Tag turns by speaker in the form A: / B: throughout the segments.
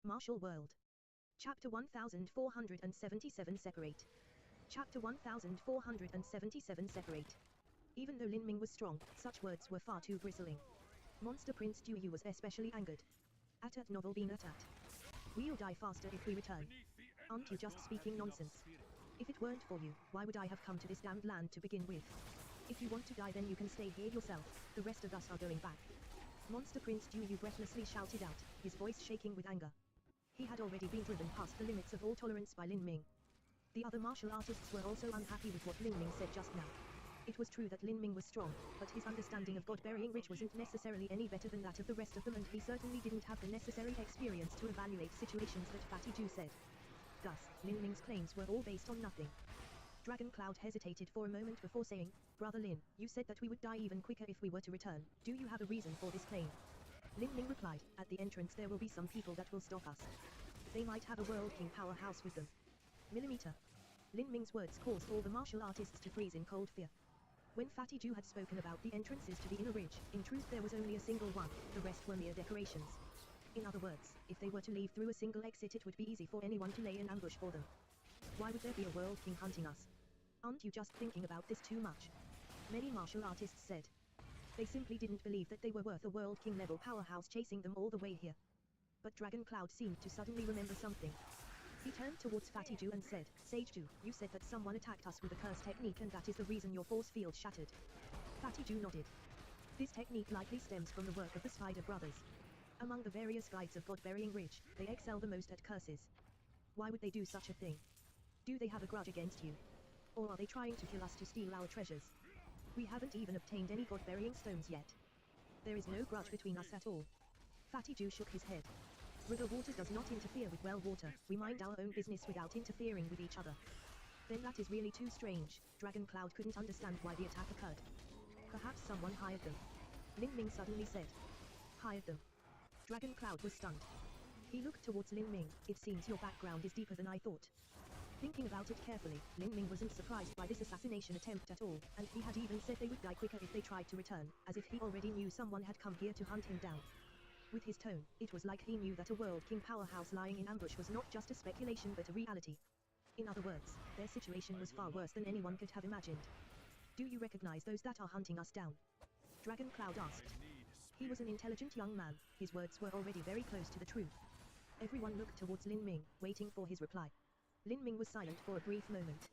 A: Martial World. Chapter 1477 Separate. Chapter 1477 Separate. Even though Lin Ming was strong, such words were far too bristling. Monster Prince Du Yu was especially angered. At novel being attacked. We'll die faster if we return. Aren't you just speaking nonsense? If it weren't for you, why would I have come to this damned land to begin with? If you want to die then you can stay here yourself, the rest of us are going back. Monster Prince Du Yu breathlessly shouted out, his voice shaking with anger. He had already been driven past the limits of all tolerance by Lin Ming. The other martial artists were also unhappy with what Lin Ming said just now. It was true that Lin Ming was strong, but his understanding of God-burying Ridge wasn't necessarily any better than that of the rest of them, and he certainly didn't have the necessary experience to evaluate situations that Fatty Ju said. Thus, Lin Ming's claims were all based on nothing. Dragon Cloud hesitated for a moment before saying, Brother Lin, you said that we would die even quicker if we were to return. Do you have a reason for this claim? Lin Ming replied, at the entrance there will be some people that will stop us. They might have a World King powerhouse with them. Millimeter. Lin Ming's words caused all the martial artists to freeze in cold fear. When Fatty Ju had spoken about the entrances to the inner ridge, in truth there was only a single one, the rest were mere decorations. In other words, if they were to leave through a single exit it would be easy for anyone to lay an ambush for them. Why would there be a World King hunting us? Aren't you just thinking about this too much? Many martial artists said. They simply didn't believe that they were worth a World King level powerhouse chasing them all the way here. But Dragon Cloud seemed to suddenly remember something. He turned towards Fatty Ju and said, Sage Ju, you said that someone attacked us with a curse technique and that is the reason your force field shattered. Fatty Ju nodded. This technique likely stems from the work of the Spider Brothers. Among the various guides of God-burying Ridge, they excel the most at curses. Why would they do such a thing? Do they have a grudge against you? Or are they trying to kill us to steal our treasures? We haven't even obtained any God-burying stones yet. There is no grudge between us at all. Fatty Ju shook his head. River water does not interfere with well water, we mind our own business without interfering with each other. Then that is really too strange. Dragon Cloud couldn't understand why the attack occurred. Perhaps someone hired them. Lin Ming suddenly said. Hired them. Dragon Cloud was stunned. He looked towards Lin Ming, it seems your background is deeper than I thought. Thinking about it carefully, Lin Ming wasn't surprised by this assassination attempt at all, and he had even said they would die quicker if they tried to return, as if he already knew someone had come here to hunt him down. With his tone, it was like he knew that a World King powerhouse lying in ambush was not just a speculation but a reality. In other words, their situation was far worse than anyone could have imagined. Do you recognize those that are hunting us down? Dragon Cloud asked. He was an intelligent young man, his words were already very close to the truth. Everyone looked towards Lin Ming, waiting for his reply. Lin Ming was silent for a brief moment.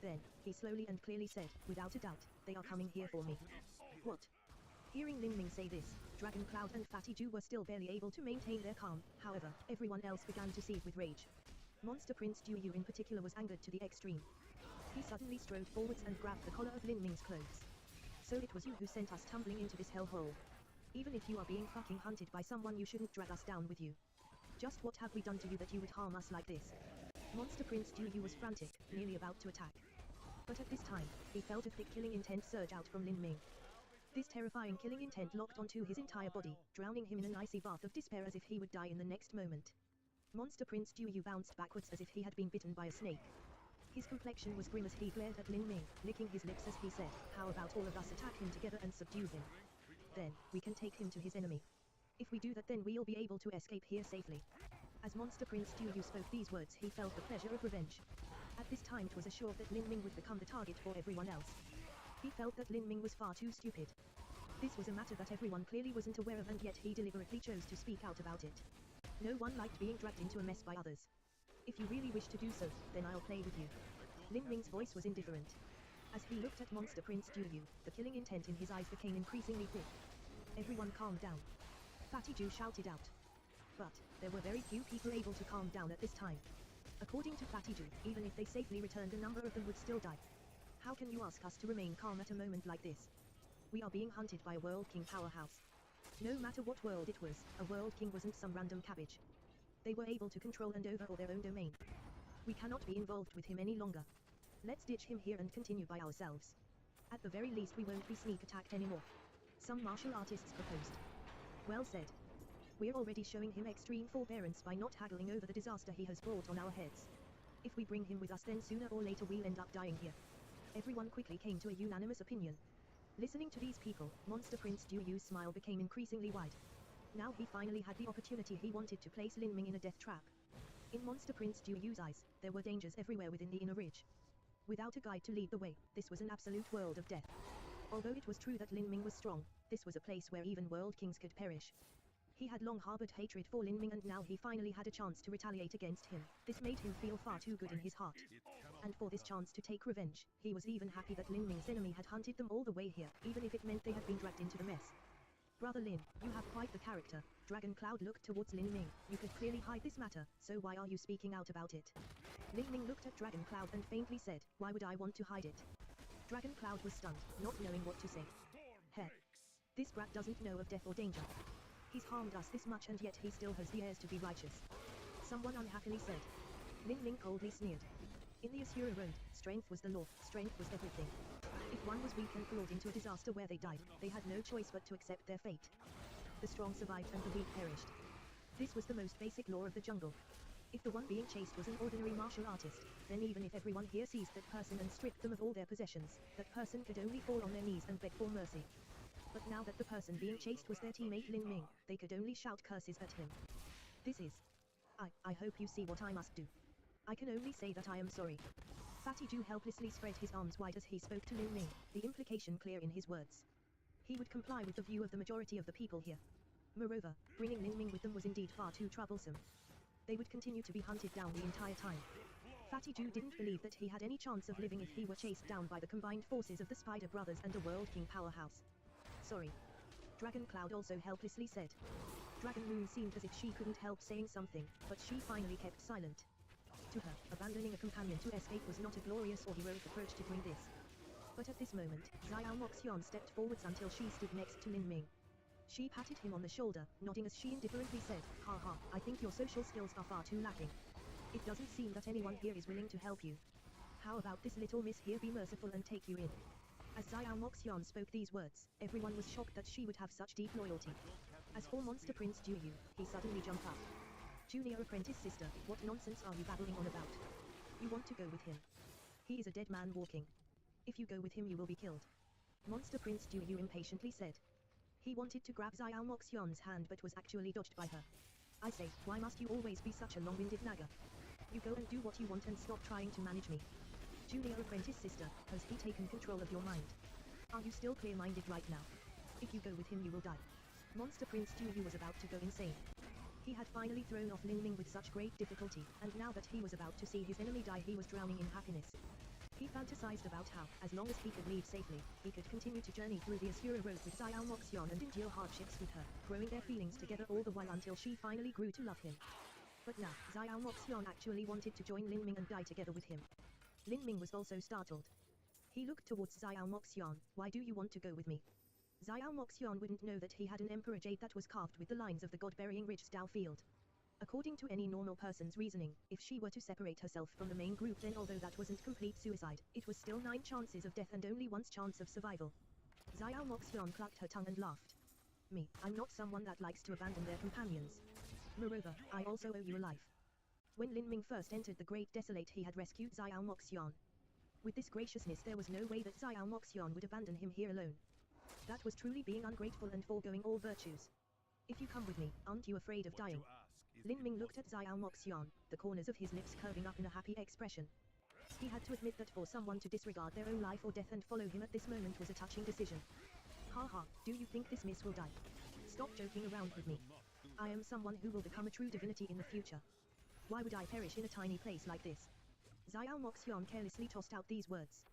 A: Then, he slowly and clearly said, without a doubt, they are coming here for me. What? Hearing Lin Ming say this, Dragon Cloud and Fatty Ju were still barely able to maintain their calm, however, everyone else began to seethe with rage. Monster Prince Du Yu in particular was angered to the extreme. He suddenly strode forwards and grabbed the collar of Lin Ming's clothes. So it was you who sent us tumbling into this hellhole. Even if you are being fucking hunted by someone you shouldn't drag us down with you. Just what have we done to you that you would harm us like this? Monster Prince Du Yu was frantic, nearly about to attack. But at this time, he felt a thick killing intent surge out from Lin Ming. This terrifying killing intent locked onto his entire body, drowning him in an icy bath of despair as if he would die in the next moment. Monster Prince Du Yu bounced backwards as if he had been bitten by a snake. His complexion was grim as he glared at Lin Ming, licking his lips as he said, how about all of us attack him together and subdue him? Then, we can take him to his enemy. If we do that then we'll be able to escape here safely. As Monster Prince Du Yu spoke these words he felt the pleasure of revenge. At this time it was assured that Lin Ming would become the target for everyone else. He felt that Lin Ming was far too stupid. This was a matter that everyone clearly wasn't aware of and yet he deliberately chose to speak out about it. No one liked being dragged into a mess by others. If you really wish to do so, then I'll play with you. Lin Ming's voice was indifferent. As he looked at Monster Prince Du Yu, the killing intent in his eyes became increasingly thick. Everyone calmed down. Fatty Ju shouted out. But, there were very few people able to calm down at this time. According to Fatty Ju, even if they safely returned a number of them would still die. How can you ask us to remain calm at a moment like this? We are being hunted by a World King powerhouse. No matter what world it was, a World King wasn't some random cabbage. They were able to control and overhaul their own domain. We cannot be involved with him any longer. Let's ditch him here and continue by ourselves. At the very least we won't be sneak attacked anymore. Some martial artists proposed. Well said. We're already showing him extreme forbearance by not haggling over the disaster he has brought on our heads. If we bring him with us then sooner or later we'll end up dying here. Everyone quickly came to a unanimous opinion. Listening to these people, Monster Prince Du Yu's smile became increasingly wide. Now he finally had the opportunity he wanted to place Lin Ming in a death trap. In Monster Prince Du Yu's eyes, there were dangers everywhere within the inner ridge. Without a guide to lead the way, this was an absolute world of death. Although it was true that Lin Ming was strong, this was a place where even world kings could perish. He had long harbored hatred for Lin Ming and now he finally had a chance to retaliate against him. This made him feel far too good in his heart. And for this chance to take revenge, he was even happy that Lin Ming's enemy had hunted them all the way here, even if it meant they had been dragged into the mess. Brother Lin, you have quite the character. Dragon Cloud looked towards Lin Ming. You could clearly hide this matter, so why are you speaking out about it? Lin Ming looked at Dragon Cloud and faintly said, why would I want to hide it? Dragon Cloud was stunned, not knowing what to say. Heh. This brat doesn't know of death or danger. He's harmed us this much and yet he still has the airs to be righteous. Someone unhappily said. Lin Ming coldly sneered. In the Asura Road, strength was the law, strength was everything. If one was weak and brought into a disaster where they died, they had no choice but to accept their fate. The strong survived and the weak perished. This was the most basic law of the jungle. If the one being chased was an ordinary martial artist, then even if everyone here seized that person and stripped them of all their possessions, that person could only fall on their knees and beg for mercy. But now that the person being chased was their teammate Lin Ming, they could only shout curses at him. This is... I hope you see what I must do. I can only say that I am sorry. Fatty Jew helplessly spread his arms wide as he spoke to Lin Ming, the implication clear in his words. He would comply with the view of the majority of the people here. Moreover, bringing Lin Ming with them was indeed far too troublesome. They would continue to be hunted down the entire time. Fatty Jew didn't believe that he had any chance of living if he were chased down by the combined forces of the Spider Brothers and the World King powerhouse. Sorry. Dragon Cloud also helplessly said. Dragon Moon seemed as if she couldn't help saying something, but she finally kept silent. To her, abandoning a companion to escape was not a glorious or heroic approach to doing this. But at this moment, Xiao Moxian stepped forwards until she stood next to Lin Ming. She patted him on the shoulder, nodding as she indifferently said, haha, I think your social skills are far too lacking. It doesn't seem that anyone here is willing to help you. How about this little miss here be merciful and take you in? As Xiao Moxian spoke these words, everyone was shocked that she would have such deep loyalty. As for Monster Prince Du Yu, he suddenly jumped up. Junior apprentice sister, what nonsense are you babbling on about? You want to go with him? He is a dead man walking. If you go with him you will be killed. Monster Prince Du Yu impatiently said. He wanted to grab Xiao Moxian's hand but was actually dodged by her. I say, why must you always be such a long-winded nagger? You go and do what you want and stop trying to manage me. Junior apprentice sister, has he taken control of your mind? Are you still clear-minded right now? If you go with him you will die. Monster Prince Du Yu was about to go insane. He had finally thrown off Lin Ming with such great difficulty, and now that he was about to see his enemy die he was drowning in happiness. He fantasized about how, as long as he could leave safely, he could continue to journey through the Asura Road with Xiao Moxian and endure hardships with her, growing their feelings together all the while until she finally grew to love him. But now, Xiao Moxian actually wanted to join Lin Ming and die together with him. Lin Ming was also startled. He looked towards Xiao Moxian, why do you want to go with me? Xiao Moxian wouldn't know that he had an Emperor Jade that was carved with the lines of the God-burying Ridge Stao field. According to any normal person's reasoning, if she were to separate herself from the main group then although that wasn't complete suicide, it was still 9 chances of death and only 1's chance of survival. Xiao Moxian clucked her tongue and laughed. Me, I'm not someone that likes to abandon their companions. Moreover, I also owe you a life. When Lin Ming first entered the Great Desolate he had rescued Xiao Moxian. With this graciousness there was no way that Xiao Moxian would abandon him here alone. That was truly being ungrateful and foregoing all virtues. If you come with me, aren't you afraid of dying? Lin Ming looked at Xiao Moxian, the corners of his lips curving up in a happy expression. He had to admit that for someone to disregard their own life or death and follow him at this moment was a touching decision. Haha, do you think this miss will die? Stop joking around with me. I am someone who will become a true divinity in the future. Why would I perish in a tiny place like this? Xiao Moxian carelessly tossed out these words.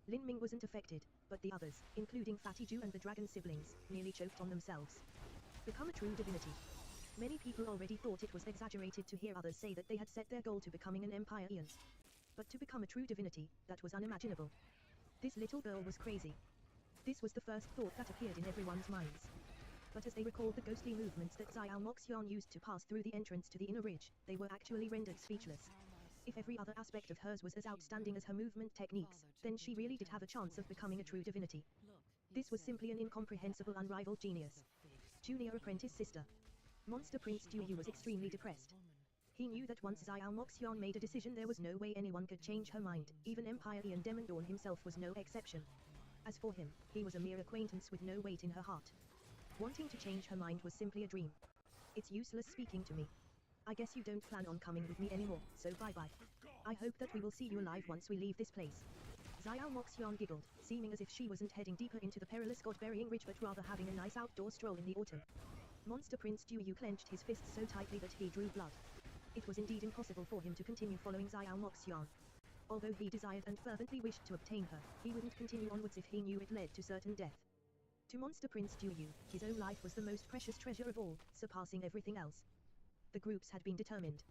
A: Lin Ming wasn't affected, but the others, including Fatty Jew and the dragon siblings, nearly choked on themselves. Become a true divinity. Many people already thought it was exaggerated to hear others say that they had set their goal to becoming an Empire-ian. But to become a true divinity, that was unimaginable. This little girl was crazy. This was the first thought that appeared in everyone's minds. But as they recalled the ghostly movements that Xiao Moxian used to pass through the entrance to the inner ridge, they were actually rendered speechless. If every other aspect of hers was as outstanding as her movement techniques, then she really did have a chance of becoming a true divinity. This was simply an incomprehensible unrivaled genius. Junior apprentice sister. Monster Prince Du Yu was extremely depressed. He knew that once Xiao Moxian made a decision there was no way anyone could change her mind, even Empire-ian Demon Dawn himself was no exception. As for him, he was a mere acquaintance with no weight in her heart. Wanting to change her mind was simply a dream. It's useless speaking to me. I guess you don't plan on coming with me anymore, so bye-bye. I hope that we will see you alive once we leave this place. Xiao Moxian giggled, seeming as if she wasn't heading deeper into the perilous God-burying ridge but rather having a nice outdoor stroll in the autumn. Monster Prince Duyu clenched his fists so tightly that he drew blood. It was indeed impossible for him to continue following Xiao Moxian. Although he desired and fervently wished to obtain her, he wouldn't continue onwards if he knew it led to certain death. To Monster Prince Duyu, his own life was the most precious treasure of all, surpassing everything else. The groups had been determined.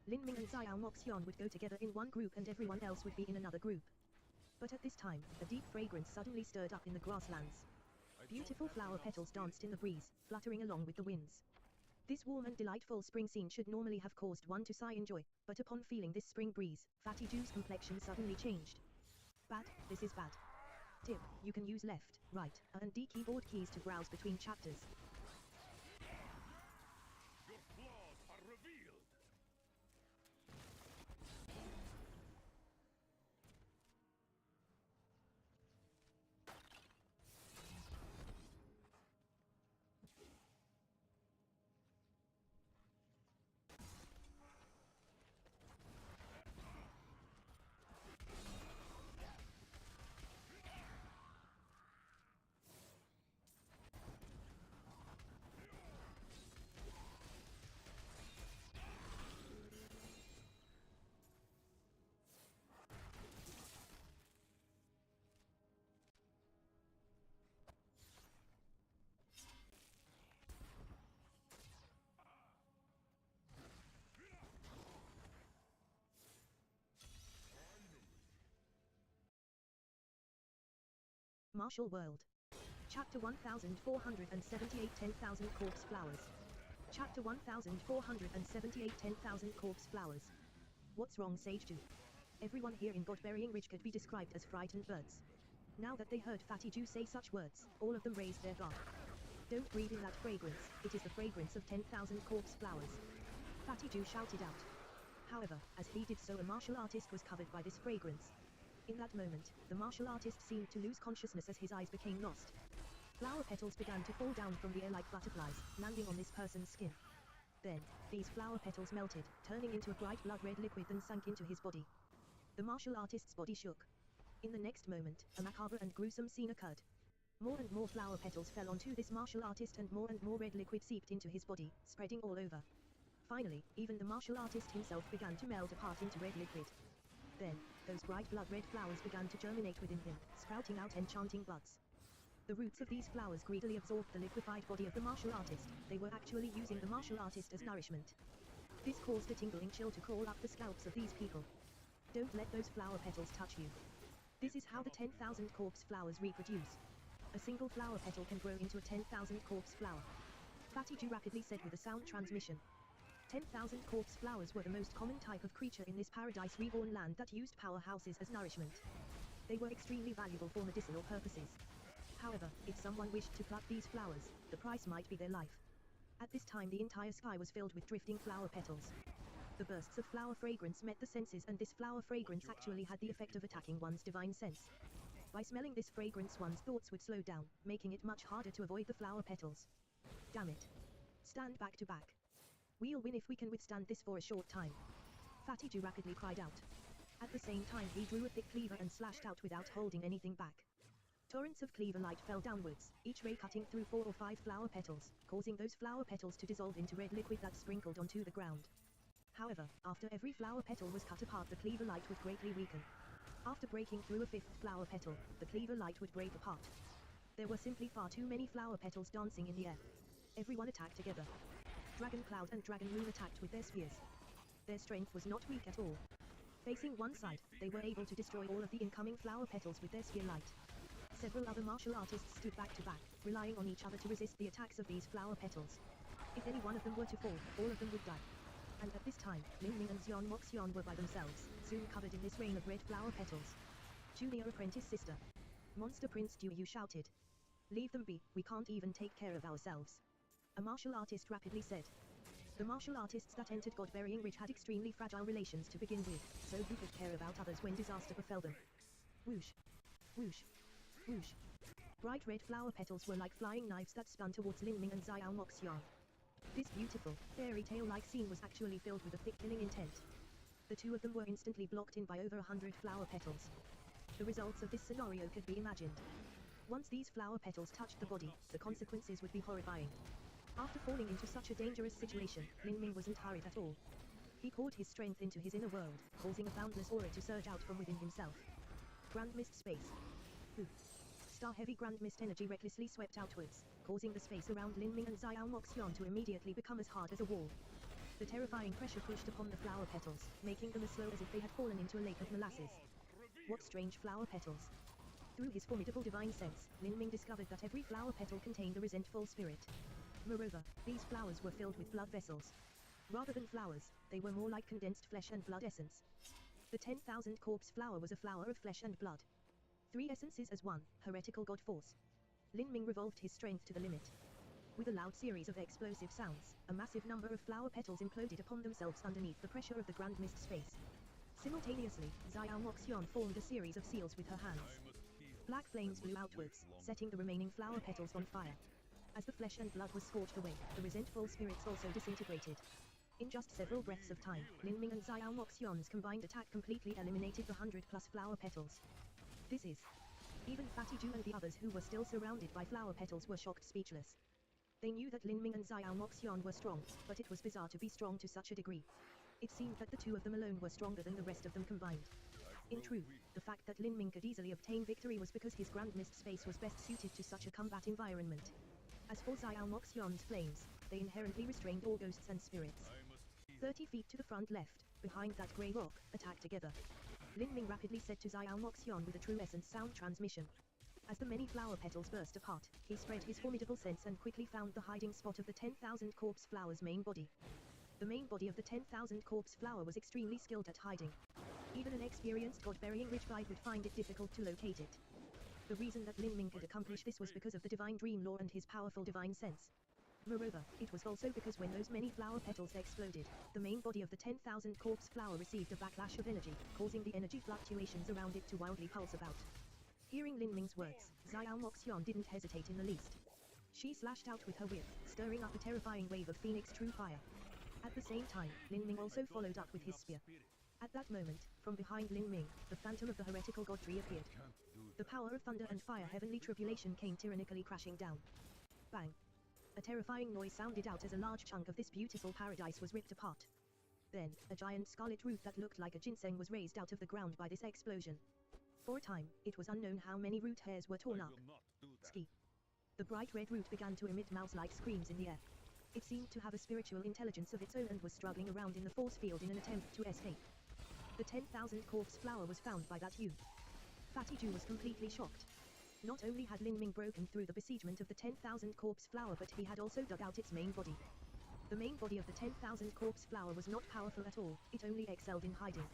A: Lin Ming and Xiao Moxian would go together in one group and everyone else would be in another group. But at this time, a deep fragrance suddenly stirred up in the grasslands. Beautiful flower petals danced in the breeze, fluttering along with the winds. This warm and delightful spring scene should normally have caused one to sigh in joy, but upon feeling this spring breeze, Fatty Jew's complexion suddenly changed. Bad, this is bad. Tip, you can use left, right, A and D keyboard keys to browse between chapters.
B: Your flaws are revealed.
A: Martial World. Chapter 1478 10,000 Corpse Flowers. Chapter 1478 10,000 Corpse Flowers. What's wrong, Sage 2? Everyone here in God-burying Ridge could be described as frightened birds. Now that they heard Fatty Jew say such words, all of them raised their guard. Don't breathe in that fragrance, it is the fragrance of 10,000 corpse flowers. Fatty Jew shouted out. However, as he did so, a martial artist was covered by this fragrance. In that moment, the martial artist seemed to lose consciousness as his eyes became lost. Flower petals began to fall down from the air like butterflies, landing on this person's skin. Then, these flower petals melted, turning into a bright blood-red liquid and sank into his body. The martial artist's body shook. In the next moment, a macabre and gruesome scene occurred. More and more flower petals fell onto this martial artist and more red liquid seeped into his body, spreading all over. Finally, even the martial artist himself began to melt apart into red liquid. Then, those bright blood-red flowers began to germinate within him, sprouting out enchanting buds. The roots of these flowers greedily absorbed the liquefied body of the martial artist. They were actually using the martial artist as nourishment. This caused a tingling chill to crawl up the scalps of these people. Don't let those flower petals touch you. This is how the 10,000 corpse flowers reproduce. A single flower petal can grow into a 10,000 corpse flower. Fatty Jew rapidly said with a sound transmission. 10,000 corpse flowers were the most common type of creature in this paradise reborn land that used powerhouses as nourishment. They were extremely valuable for medicinal purposes. However, if someone wished to pluck these flowers, the price might be their life. At this time the entire sky was filled with drifting flower petals. The bursts of flower fragrance met the senses, and this flower fragrance actually had the effect of attacking one's divine sense. By smelling this fragrance, one's thoughts would slow down, making it much harder to avoid the flower petals. Damn it. Stand back to back. We'll win if we can withstand this for a short time. Fatty Jew rapidly cried out. At the same time he drew a thick cleaver and slashed out without holding anything back. Torrents of cleaver light fell downwards, each ray cutting through 4 or 5 flower petals, causing those flower petals to dissolve into red liquid that sprinkled onto the ground. However, after every flower petal was cut apart, the cleaver light would greatly weaken. After breaking through a 5th flower petal, the cleaver light would break apart. There were simply far too many flower petals dancing in the air. Everyone attacked together. Dragon Cloud and Dragon Moon attacked with their spears. Their strength was not weak at all. Facing one side, they were able to destroy all of the incoming flower petals with their spear light. Several other martial artists stood back to back, relying on each other to resist the attacks of these flower petals. If any one of them were to fall, all of them would die. And at this time, Lin Ming and Xian Moxian were by themselves, soon covered in this rain of red flower petals. Junior apprentice sister. Monster Prince Duyu shouted. Leave them be, we can't even take care of ourselves. A martial artist rapidly said. The martial artists that entered God-burying Ridge had extremely fragile relations to begin with, so who could care about others when disaster befell them? Whoosh. Whoosh. Whoosh. Bright red flower petals were like flying knives that spun towards Lin Ming and Xiao Moxian. This beautiful, fairy tale-like scene was actually filled with a thick killing intent. The two of them were instantly blocked in by over 100 flower petals. The results of this scenario could be imagined. Once these flower petals touched the body, the consequences would be horrifying. After falling into such a dangerous situation, Lin Ming wasn't hurried at all. He poured his strength into his inner world, causing a boundless aura to surge out from within himself. Grand mist space. Oof. Star-heavy grand mist energy recklessly swept outwards, causing the space around Lin Ming and Xiao Moxian to immediately become as hard as a wall. The terrifying pressure pushed upon the flower petals, making them as slow as if they had fallen into a lake of molasses. What strange flower petals! Through his formidable divine sense, Lin Ming discovered that every flower petal contained a resentful spirit. Moreover, these flowers were filled with blood vessels. Rather than flowers, they were more like condensed flesh and blood essence. The 10,000 corpse flower was a flower of flesh and blood. 3 essences as one, heretical god force. Lin Ming revolved his strength to the limit. With a loud series of explosive sounds, a massive number of flower petals imploded upon themselves underneath the pressure of the grand mist space. Simultaneously, Xiao Moxian formed a series of seals with her hands. Black flames flew outwards, setting the remaining flower petals on fire. As the flesh and blood was scorched away, the resentful spirits also disintegrated. In just several breaths of time, Lin Ming and Xiao Moxian's combined attack completely eliminated the 100+ flower petals. This is... Even Fatty Ju and the others who were still surrounded by flower petals were shocked speechless. They knew that Lin Ming and Xiao Moxian were strong, but it was bizarre to be strong to such a degree. It seemed that the two of them alone were stronger than the rest of them combined. In truth, the fact that Lin Ming could easily obtain victory was because his grand mist space was best suited to such a combat environment. As for Xiao Moxian's flames, they inherently restrained all ghosts and spirits. 30 feet to the front left, behind that grey rock, attack together. Lin Ming rapidly said to Xiao Moxian with a true essence sound transmission. As the many flower petals burst apart, he spread his formidable sense and quickly found the hiding spot of the 10,000 corpse flower's main body. The main body of the 10,000 corpse flower was extremely skilled at hiding. Even an experienced god-burying rich guide would find it difficult to locate it. The reason that Lin Ming could accomplish this was because of the divine dream lore and his powerful divine sense. Moreover, it was also because when those many flower petals exploded, the main body of the 10,000 corpse flower received a backlash of energy, causing the energy fluctuations around it to wildly pulse about. Hearing Lin Ming's words, Xiao Moxian didn't hesitate in the least. She slashed out with her whip, stirring up a terrifying wave of phoenix true fire. At the same time, Lin Ming also followed up with his spear. At that moment, from behind Lin Ming, the phantom of the heretical god tree appeared. The power of thunder and fire heavenly tribulation came tyrannically crashing down. Bang! A terrifying noise sounded out as a large chunk of this beautiful paradise was ripped apart. Then, a giant scarlet root that looked like a ginseng was raised out of the ground by this explosion. For a time, it was unknown how many root hairs were torn up. Ski. The bright red root began to emit mouse-like screams in the air. It seemed to have a spiritual intelligence of its own and was struggling around in the force field in an attempt to escape. The 10,000 corpse flower was found by that youth. Fatty Ju was completely shocked. Not only had Lin Ming broken through the besiegement of the 10,000 corpse flower, but he had also dug out its main body. The main body of the 10,000 corpse flower was not powerful at all, it only excelled in hiding.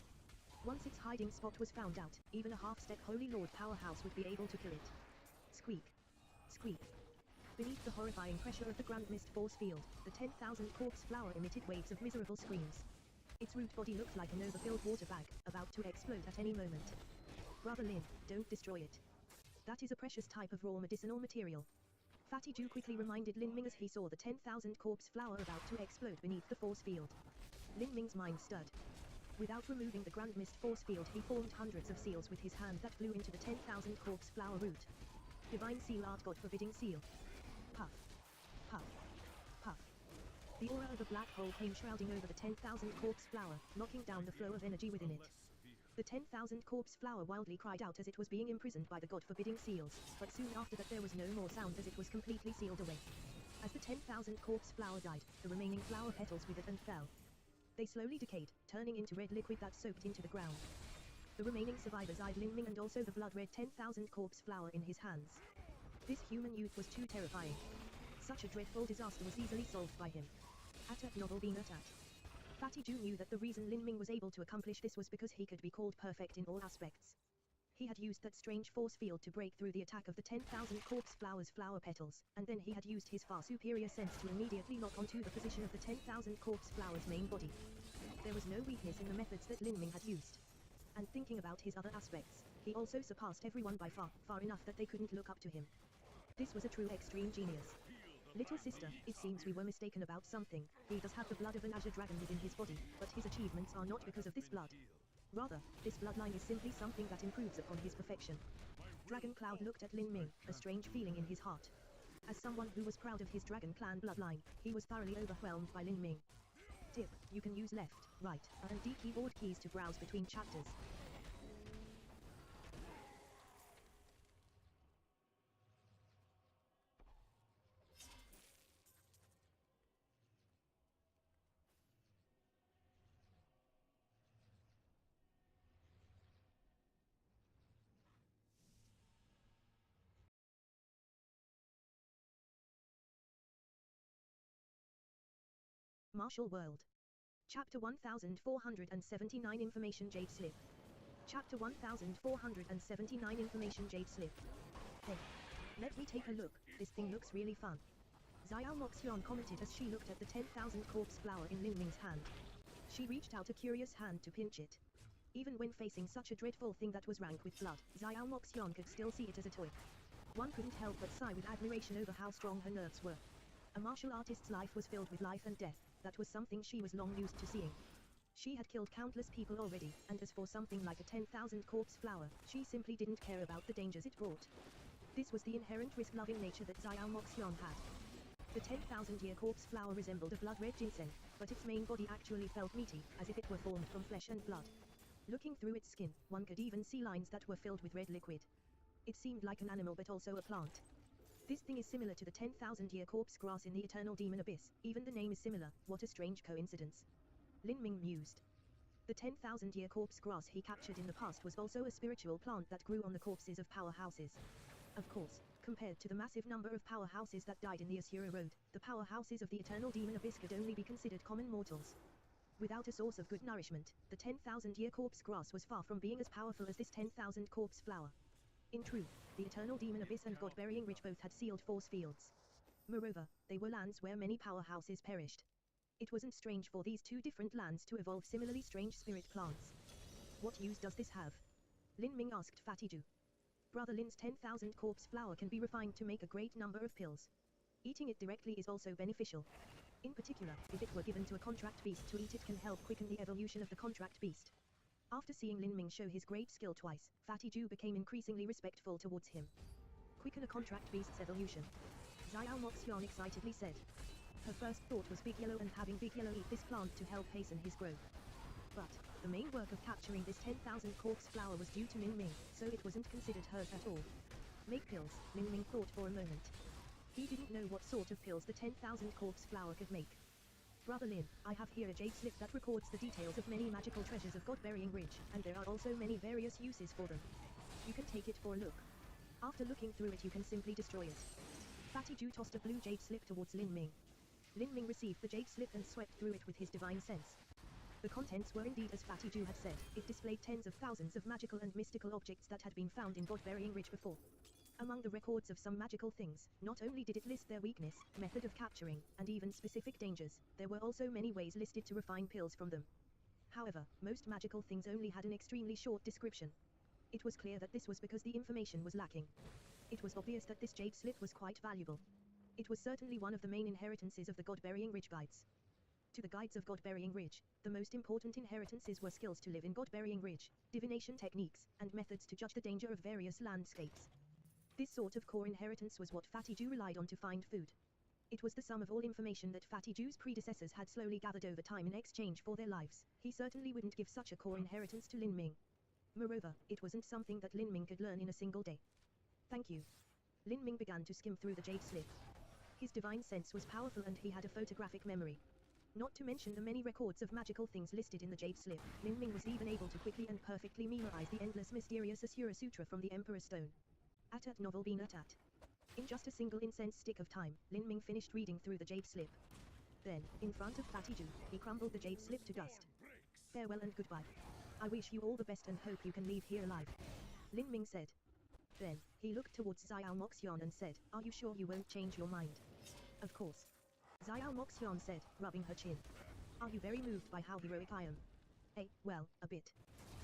A: Once its hiding spot was found out, even a half-step Holy Lord powerhouse would be able to kill it. Squeak. Squeak. Beneath the horrifying pressure of the Grand Mist force field, the 10,000 corpse flower emitted waves of miserable screams. Its root body looked like an overfilled water bag, about to explode at any moment. Brother Lin, don't destroy it. That is a precious type of raw medicinal material. Fatty Ju quickly reminded Lin Ming as he saw the 10,000 corpse flower about to explode beneath the force field. Lin Ming's mind stirred. Without removing the Grand Mist force field, he formed hundreds of seals with his hand that flew into the 10,000 corpse flower root. Divine seal art, God forbidding seal. Puff. Puff. Puff. The aura of a black hole came shrouding over the 10,000 corpse flower, knocking down the flow of energy within it. The 10,000 corpse flower wildly cried out as it was being imprisoned by the god-forbidding seals, but soon after that there was no more sound as it was completely sealed away. As the 10,000 corpse flower died, the remaining flower petals withered and fell. They slowly decayed, turning into red liquid that soaked into the ground. The remaining survivors eyed Lin Ming and also the blood-red 10,000 corpse flower in his hands. This human youth was too terrifying. Such a dreadful disaster was easily solved by him. At novel being at. Fatty Ju knew that the reason Lin Ming was able to accomplish this was because he could be called perfect in all aspects. He had used that strange force field to break through the attack of the 10,000 corpse flower's flower petals, and then he had used his far superior sense to immediately lock onto the position of the 10,000 corpse flower's main body. There was no weakness in the methods that Lin Ming had used. And thinking about his other aspects, he also surpassed everyone by far enough that they couldn't look up to him. This was a true extreme genius. Little sister, it seems we were mistaken about something. He does have the blood of an azure dragon within his body, but his achievements are not because of this blood. Rather, this bloodline is simply something that improves upon his perfection. Dragon Cloud looked at Lin Ming, a strange feeling in his heart. As someone who was proud of his Dragon Clan bloodline, he was thoroughly overwhelmed by Lin Ming. Tip, you can use left, right, and D keyboard keys to browse between chapters. Martial World. Chapter 1479 Information Jade Slip. Chapter 1479 Information Jade Slip. Hey. Let me take a look, this thing looks really fun. Xiao Moxion commented as she looked at the 10,000 corpse flower in Lin Ming's hand. She reached out a curious hand to pinch it. Even when facing such a dreadful thing that was rank with blood, Xiao Moxion could still see it as a toy. One couldn't help but sigh with admiration over how strong her nerves were. A martial artist's life was filled with life and death. That was something she was long used to seeing. She had killed countless people already, and as for something like a 10,000 corpse flower, she simply didn't care about the dangers it brought. This was the inherent risk-loving nature that Xiao Moxion had. The 10,000-year corpse flower resembled a blood-red ginseng, but its main body actually felt meaty, as if it were formed from flesh and blood. Looking through its skin, one could even see lines that were filled with red liquid. It seemed like an animal but also a plant. This thing is similar to the 10,000-year corpse grass in the Eternal Demon Abyss. Even the name is similar. What a strange coincidence. Lin Ming mused. The 10,000-year corpse grass he captured in the past was also a spiritual plant that grew on the corpses of powerhouses. Of course, compared to the massive number of powerhouses that died in the Asura Road, the powerhouses of the Eternal Demon Abyss could only be considered common mortals. Without a source of good nourishment, the 10,000-year corpse grass was far from being as powerful as this 10,000 corpse flower. In truth, the Eternal Demon Abyss and God-Burying Ridge both had sealed force fields. Moreover, they were lands where many powerhouses perished. It wasn't strange for these two different lands to evolve similarly strange spirit plants. What use does this have? Lin Ming asked Fatty Ju. Brother Lin's 10,000 corpse flower can be refined to make a great number of pills. Eating it directly is also beneficial. In particular, if it were given to a contract beast to eat, it can help quicken the evolution of the contract beast. After seeing Lin Ming show his great skill twice, Fatty Ju became increasingly respectful towards him. Quicken a contract beast's evolution. Xiao Moxion excitedly said. Her first thought was Big Yellow and having Big Yellow eat this plant to help hasten his growth. But, the main work of capturing this 10,000 corpse flower was due to Lin Ming, so it wasn't considered hers at all. Make pills, Lin Ming thought for a moment. He didn't know what sort of pills the 10,000 corpse flower could make. Brother Lin, I have here a jade slip that records the details of many magical treasures of God-Burying Ridge, and there are also many various uses for them. You can take it for a look. After looking through it you can simply destroy it. Fatty Ju tossed a blue jade slip towards Lin Ming. Lin Ming received the jade slip and swept through it with his divine sense. The contents were indeed as Fatty Ju had said. It displayed tens of thousands of magical and mystical objects that had been found in God-Burying Ridge before. Among the records of some magical things, not only did it list their weakness, method of capturing, and even specific dangers, there were also many ways listed to refine pills from them. However, most magical things only had an extremely short description. It was clear that this was because the information was lacking. It was obvious that this jade slip was quite valuable. It was certainly one of the main inheritances of the God-Burying Ridge guides. To the guides of God-Burying Ridge, the most important inheritances were skills to live in God-Burying Ridge, divination techniques, and methods to judge the danger of various landscapes. This sort of core inheritance was what Fatty Ju relied on to find food. It was the sum of all information that Fatty Ju's predecessors had slowly gathered over time in exchange for their lives. He certainly wouldn't give such a core inheritance to Lin Ming. Moreover, it wasn't something that Lin Ming could learn in a single day. Thank you. Lin Ming began to skim through the jade slip. His divine sense was powerful and he had a photographic memory. Not to mention the many records of magical things listed in the jade slip, Lin Ming was even able to quickly and perfectly memorize the endless mysterious Asura Sutra from the Emperor's Stone. At novel been at. In just a single incense stick of time, Lin Ming finished reading through the jade slip. Then, in front of Fatty Ju, he crumbled the jade slip to dust. Farewell and goodbye. I wish you all the best and hope you can leave here alive. Lin Ming said. Then, he looked towards Xiao Moxion and said, are you sure you won't change your mind? Of course. Xiao Moxion said, rubbing her chin. Are you very moved by how heroic I am? Well, a bit.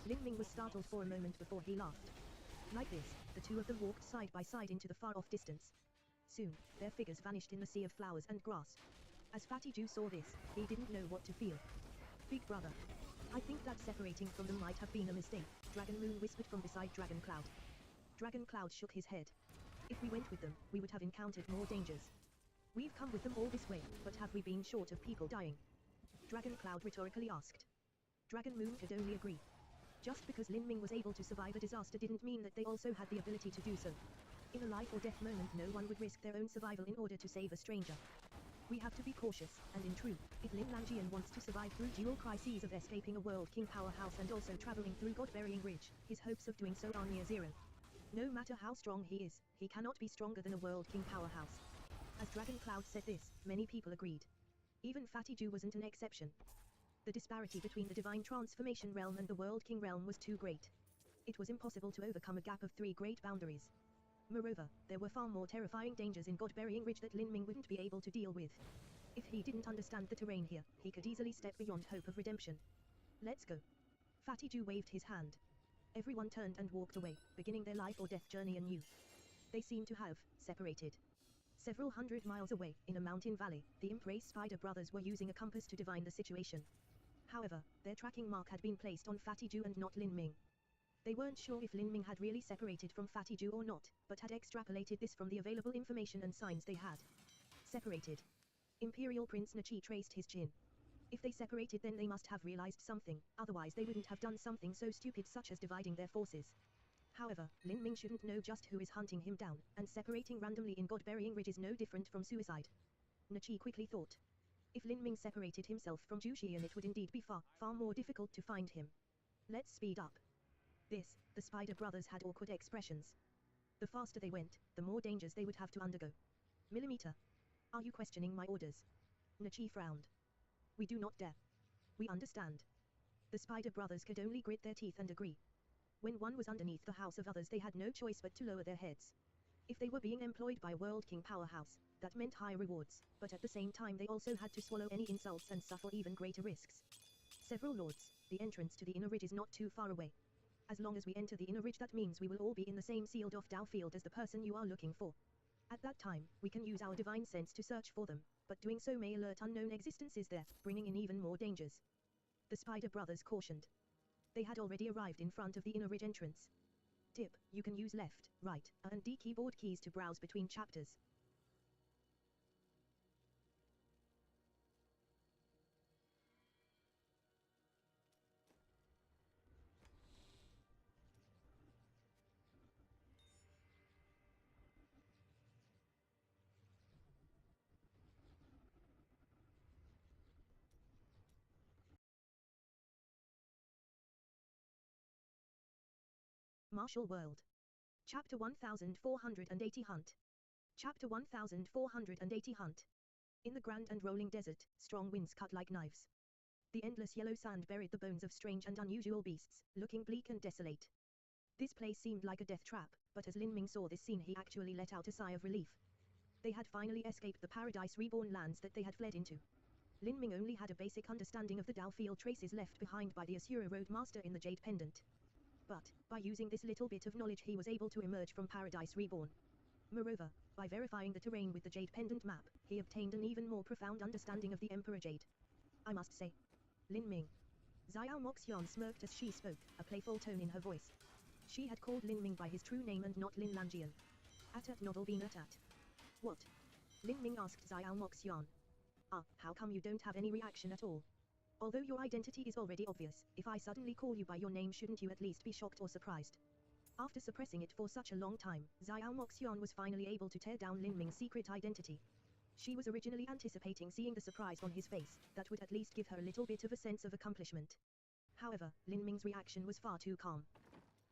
A: Lin Ming was startled for a moment before he laughed. Like this, the two of them walked side by side into the far-off distance. Soon, their figures vanished in the sea of flowers and grass. As Fatty Jew saw this, he didn't know what to feel. Big brother. I think that separating from them might have been a mistake, Dragon Moon whispered from beside Dragon Cloud. Dragon Cloud shook his head. If we went with them, we would have encountered more dangers. We've come with them all this way, but have we been short of people dying? Dragon Cloud rhetorically asked. Dragon Moon could only agree. Just because Lin Ming was able to survive a disaster didn't mean that they also had the ability to do so. In a life or death moment, no one would risk their own survival in order to save a stranger. We have to be cautious, and in truth, if Lin Lanjian wants to survive through dual crises of escaping a World King powerhouse and also traveling through God-Burying Ridge, his hopes of doing so are near zero. No matter how strong he is, he cannot be stronger than a World King powerhouse. As Dragon Cloud said this, many people agreed. Even Fatty Jew wasn't an exception. The disparity between the Divine Transformation Realm and the World King Realm was too great. It was impossible to overcome a gap of 3 great boundaries. Moreover, there were far more terrifying dangers in God-Burying Ridge that Lin Ming wouldn't be able to deal with. If he didn't understand the terrain here, he could easily step beyond hope of redemption. Let's go. Fatty Jew waved his hand. Everyone turned and walked away, beginning their life or death journey anew. They seemed to have separated. Several hundred miles away, in a mountain valley, the Embrace Spider brothers were using a compass to divine the situation. However, their tracking mark had been placed on Fatty Jew and not Lin Ming. They weren't sure if Lin Ming had really separated from Fatty Jew or not, but had extrapolated this from the available information and signs they had. Separated. Imperial Prince Nachi traced his chin. If they separated, then they must have realized something, otherwise they wouldn't have done something so stupid such as dividing their forces. However, Lin Ming shouldn't know just who is hunting him down, and separating randomly in God-Burying Ridge is no different from suicide. Nachi quickly thought. If Lin Ming separated himself from Zhu Xian, it would indeed be far more difficult to find him. Let's speed up. The Spider brothers had awkward expressions. The faster they went, the more dangers they would have to undergo. Millimeter. Are you questioning my orders? Nachi frowned. We do not dare. We understand. The Spider brothers could only grit their teeth and agree. When one was underneath the house of others, they had no choice but to lower their heads. If they were being employed by World King Powerhouse, that meant high rewards, but at the same time they also had to swallow any insults and suffer even greater risks. Several lords, the entrance to the inner ridge is not too far away. As long as we enter the inner ridge, that means we will all be in the same sealed-off Dao field as the person you are looking for. At that time, we can use our divine sense to search for them, but doing so may alert unknown existences there, bringing in even more dangers. The Spider brothers cautioned. They had already arrived in front of the inner ridge entrance. Tip, you can use left, right, A and D keyboard keys to browse between chapters. Martial World. Chapter 1480 Hunt. Chapter 1480 Hunt. In the grand and rolling desert, strong winds cut like knives. The endless yellow sand buried the bones of strange and unusual beasts, looking bleak and desolate. This place seemed like a death trap, but as Lin Ming saw this scene, he actually let out a sigh of relief. They had finally escaped the Paradise Reborn lands that they had fled into. Lin Ming only had a basic understanding of the Dao field traces left behind by the Asura Roadmaster in the Jade Pendant. But, by using this little bit of knowledge, he was able to emerge from Paradise Reborn. Moreover, by verifying the terrain with the Jade Pendant map, he obtained an even more profound understanding of the Emperor Jade. I must say. Lin Ming. Xiao Moxian smirked as she spoke, a playful tone in her voice. She had called Lin Ming by his true name and not Lin Lanjian. At novel bean at. What? Lin Ming asked Xiao Moxian. How come you don't have any reaction at all? Although your identity is already obvious, if I suddenly call you by your name, shouldn't you at least be shocked or surprised? After suppressing it for such a long time, Xiao Moxian was finally able to tear down Lin Ming's secret identity. She was originally anticipating seeing the surprise on his face, that would at least give her a little bit of a sense of accomplishment. However, Lin Ming's reaction was far too calm.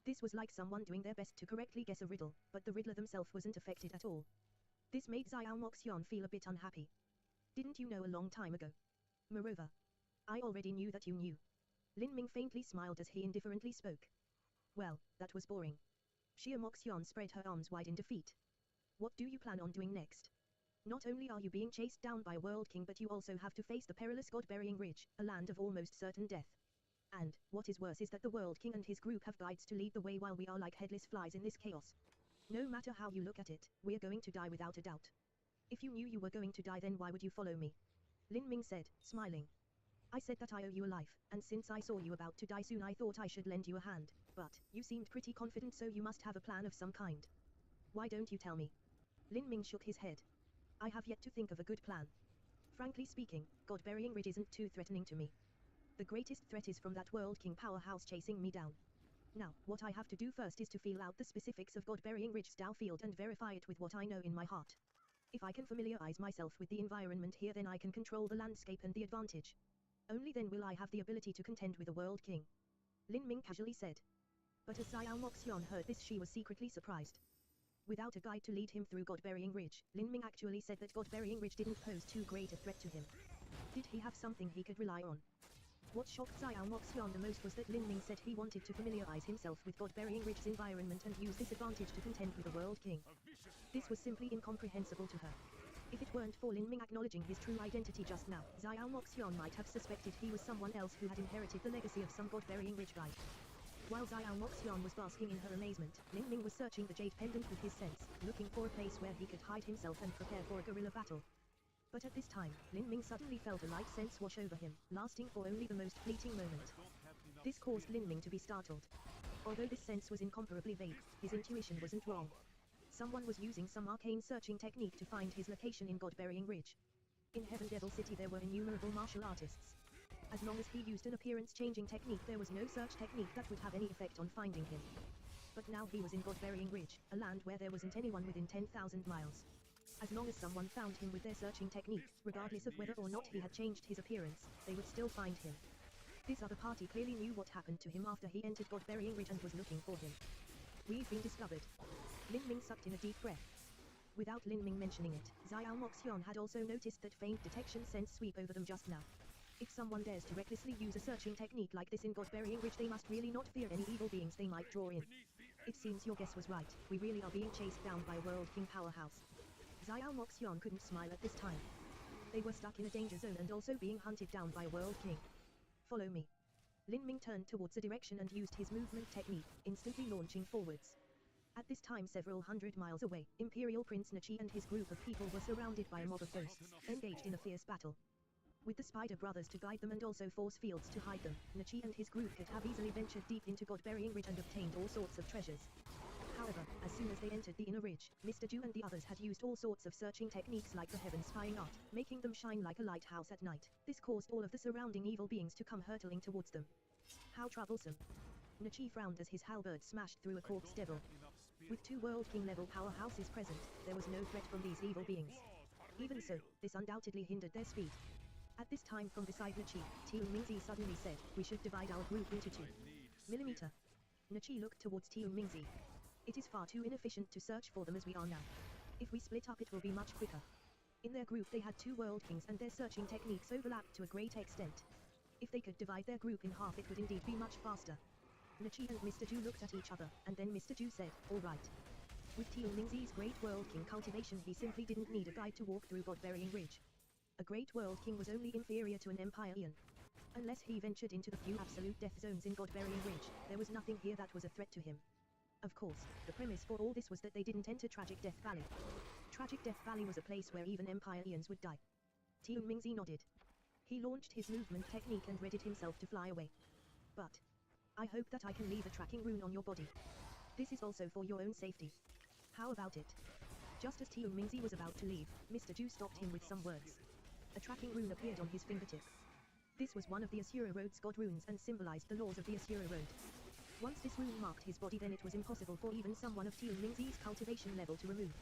A: This was like someone doing their best to correctly guess a riddle, but the riddler themselves wasn't affected at all. This made Xiao Moxian feel a bit unhappy. Didn't you know a long time ago? Moreover, I already knew that you knew. Lin Ming faintly smiled as he indifferently spoke. Well, that was boring. Xia Moxian spread her arms wide in defeat. What do you plan on doing next? Not only are you being chased down by World King, but you also have to face the perilous God-Burying Ridge, a land of almost certain death. And, what is worse is that the World King and his group have guides to lead the way while we are like headless flies in this chaos. No matter how you look at it, we're going to die without a doubt. If you knew you were going to die, then why would you follow me? Lin Ming said, smiling. I said that I owe you a life, and since I saw you about to die soon, I thought I should lend you a hand, but you seemed pretty confident, so you must have a plan of some kind. Why don't you tell me? Lin Ming shook his head. I have yet to think of a good plan. Frankly speaking, God-burying Ridge isn't too threatening to me. The greatest threat is from that World King powerhouse chasing me down. Now, what I have to do first is to feel out the specifics of God-burying Ridge's Dow field and verify it with what I know in my heart. If I can familiarize myself with the environment here, then I can control the landscape and the advantage. Only then will I have the ability to contend with the World King. Lin Ming casually said. But as Xiao Moxian heard this, she was secretly surprised. Without a guide to lead him through God-burying Ridge, Lin Ming actually said that God-burying Ridge didn't pose too great a threat to him. Did he have something he could rely on? What shocked Xiao Moxian the most was that Lin Ming said he wanted to familiarize himself with God-burying Ridge's environment and use this advantage to contend with the World King. This was simply incomprehensible to her. If it weren't for Lin Ming acknowledging his true identity just now, Xiao Moxian might have suspected he was someone else who had inherited the legacy of some God-burying Ridge guide. While Xiao Moxian was basking in her amazement, Lin Ming was searching the jade pendant with his sense, looking for a place where he could hide himself and prepare for a guerrilla battle. But at this time, Lin Ming suddenly felt a light sense wash over him, lasting for only the most fleeting moment. This caused Lin Ming to be startled. Although this sense was incomparably vague, his intuition wasn't wrong. Someone was using some arcane searching technique to find his location in God-burying Ridge. In Heaven Devil City there were innumerable martial artists. As long as he used an appearance-changing technique, there was no search technique that would have any effect on finding him. But now he was in God-burying Ridge, a land where there wasn't anyone within 10,000 miles. As long as someone found him with their searching technique, regardless of whether or not he had changed his appearance, they would still find him. This other party clearly knew what happened to him after he entered God-burying Ridge and was looking for him. We've been discovered. Lin Ming sucked in a deep breath. Without Lin Ming mentioning it, Xiao Moxian had also noticed that faint detection sense sweep over them just now. If someone dares to recklessly use a searching technique like this in God-burying Ridge, they must really not fear any evil beings they might draw in. It seems your guess was right, we really are being chased down by World King powerhouse. Xiao Moxian couldn't smile at this time. They were stuck in a danger zone and also being hunted down by World King. Follow me. Lin Ming turned towards the direction and used his movement technique, instantly launching forwards. At this time, several hundred miles away, Imperial Prince Nachi and his group of people were surrounded by a mob of ghosts, engaged in a fierce battle. With the Spider Brothers to guide them and also force fields to hide them, Nachi and his group could have easily ventured deep into God-burying Ridge and obtained all sorts of treasures. However, as soon as they entered the inner ridge, Mr. Ju and the others had used all sorts of searching techniques like the heavens spying art, making them shine like a lighthouse at night. This caused all of the surrounding evil beings to come hurtling towards them. How troublesome. Nachi frowned as his halberd smashed through a corpse devil. With two World King level powerhouses present, there was no threat from these evil beings. Even so, this undoubtedly hindered their speed. At this time, from beside Nachi, Tian Mingzi suddenly said, "We should divide our group into 2 mm. Nachi looked towards Tian Mingzi. It is far too inefficient to search for them as we are now. If we split up, it will be much quicker. In their group they had 2 World Kings and their searching techniques overlapped to a great extent. If they could divide their group in half, it would indeed be much faster." Nachi and Mr. Ju looked at each other, and then Mr. Ju said, "All right." With Tian Mingzi's Great World King cultivation, he simply didn't need a guide to walk through God-burying Ridge. A Great World King was only inferior to an Empire-ian. Unless he ventured into the few absolute death zones in God-burying Ridge, there was nothing here that was a threat to him. Of course, the premise for all this was that they didn't enter Tragic Death Valley. Tragic Death Valley was a place where even Empire-ians would die. Tian Mingzi nodded. He launched his movement technique and readied himself to fly away. "But I hope that I can leave a tracking rune on your body. This is also for your own safety. How about it?" Just as Tian Mingzi was about to leave, Mr. Ju stopped him with some words. A tracking rune appeared on his fingertip. This was one of the Asura Road's god runes and symbolized the laws of the Asura Road. Once this rune marked his body, then it was impossible for even someone of Tian Mingzi's cultivation level to remove.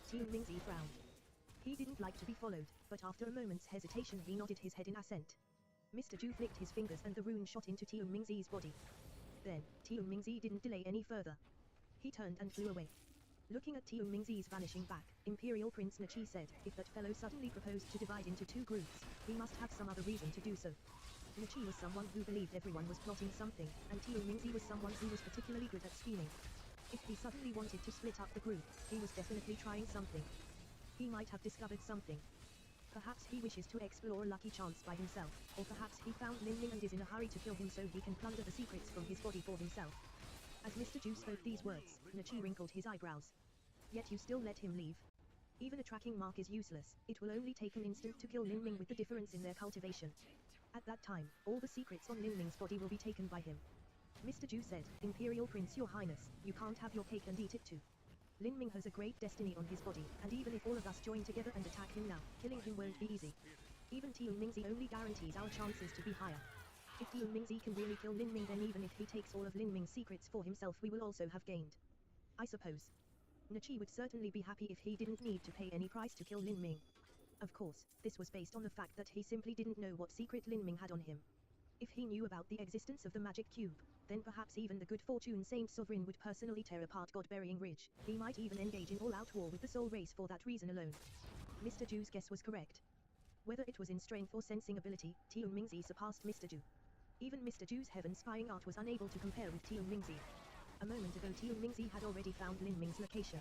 A: Tian Mingzi frowned. He didn't like to be followed, but after a moment's hesitation he nodded his head in assent. Mr. Ju flicked his fingers and the rune shot into Tian Mingzi's body. Then, Tian Mingzi didn't delay any further. He turned and flew away. Looking at Tian Mingzi's vanishing back, Imperial Prince Nachi said, "If that fellow suddenly proposed to divide into 2 groups, he must have some other reason to do so." Nachi was someone who believed everyone was plotting something, and Tian Mingzi was someone who was particularly good at scheming. If he suddenly wanted to split up the group, he was definitely trying something. He might have discovered something. Perhaps he wishes to explore a lucky chance by himself, or perhaps he found Lin Ming and is in a hurry to kill him so he can plunder the secrets from his body for himself. As Mr. Ju spoke these words, Nachi wrinkled his eyebrows. Yet you still let him leave? Even a tracking mark is useless, it will only take an instant to kill Lin Ming with the difference in their cultivation. At that time, all the secrets on Lin Ming's body will be taken by him. Mr. Ju said, Imperial Prince Your Highness, you can't have your cake and eat it too. Lin Ming has a great destiny on his body, and even if all of us join together and attack him now, killing him won't be easy. Even Tian Mingzi only guarantees our chances to be higher. If Tian Mingzi can really kill Lin Ming, then even if he takes all of Lin Ming's secrets for himself, we will also have gained. I suppose. Nachi would certainly be happy if he didn't need to pay any price to kill Lin Ming. Of course, this was based on the fact that he simply didn't know what secret Lin Ming had on him. If he knew about the existence of the magic cube, then perhaps even the good fortune Saint Sovereign would personally tear apart God-Burying Ridge. He might even engage in all-out war with the Soul Race for that reason alone. Mr. Ju's guess was correct. Whether it was in strength or sensing ability, Tian Mingzi surpassed Mr. Ju. Even Mr. Ju's heaven spying art was unable to compare with Tian Mingzi. A moment ago Tian Mingzi had already found Lin Ming's location.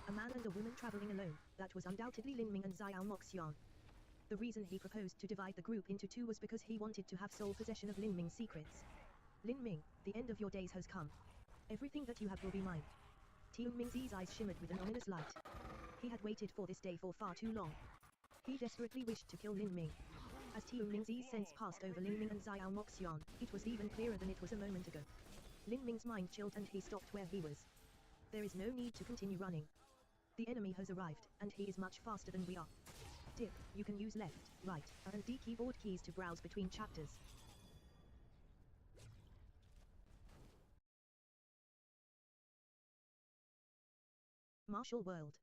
A: A man and a woman traveling alone, that was undoubtedly Lin Ming and Xiao Moxian. The reason he proposed to divide the group into two was because he wanted to have sole possession of Lin Ming's secrets. Lin Ming, the end of your days has come. Everything that you have will be mine. Tian Mingzi's eyes shimmered with an ominous light. He had waited for this day for far too long. He desperately wished to kill Lin Ming. As Tian Mingzi's sense passed over Lin Ming and Xiao Moxian, it was even clearer than it was a moment ago. Lin Ming's mind chilled and he stopped where he was. There is no need to continue running. The enemy has arrived, and he is much faster than we are. Dip, you can use left, right, and D keyboard keys to browse between chapters. Martial World.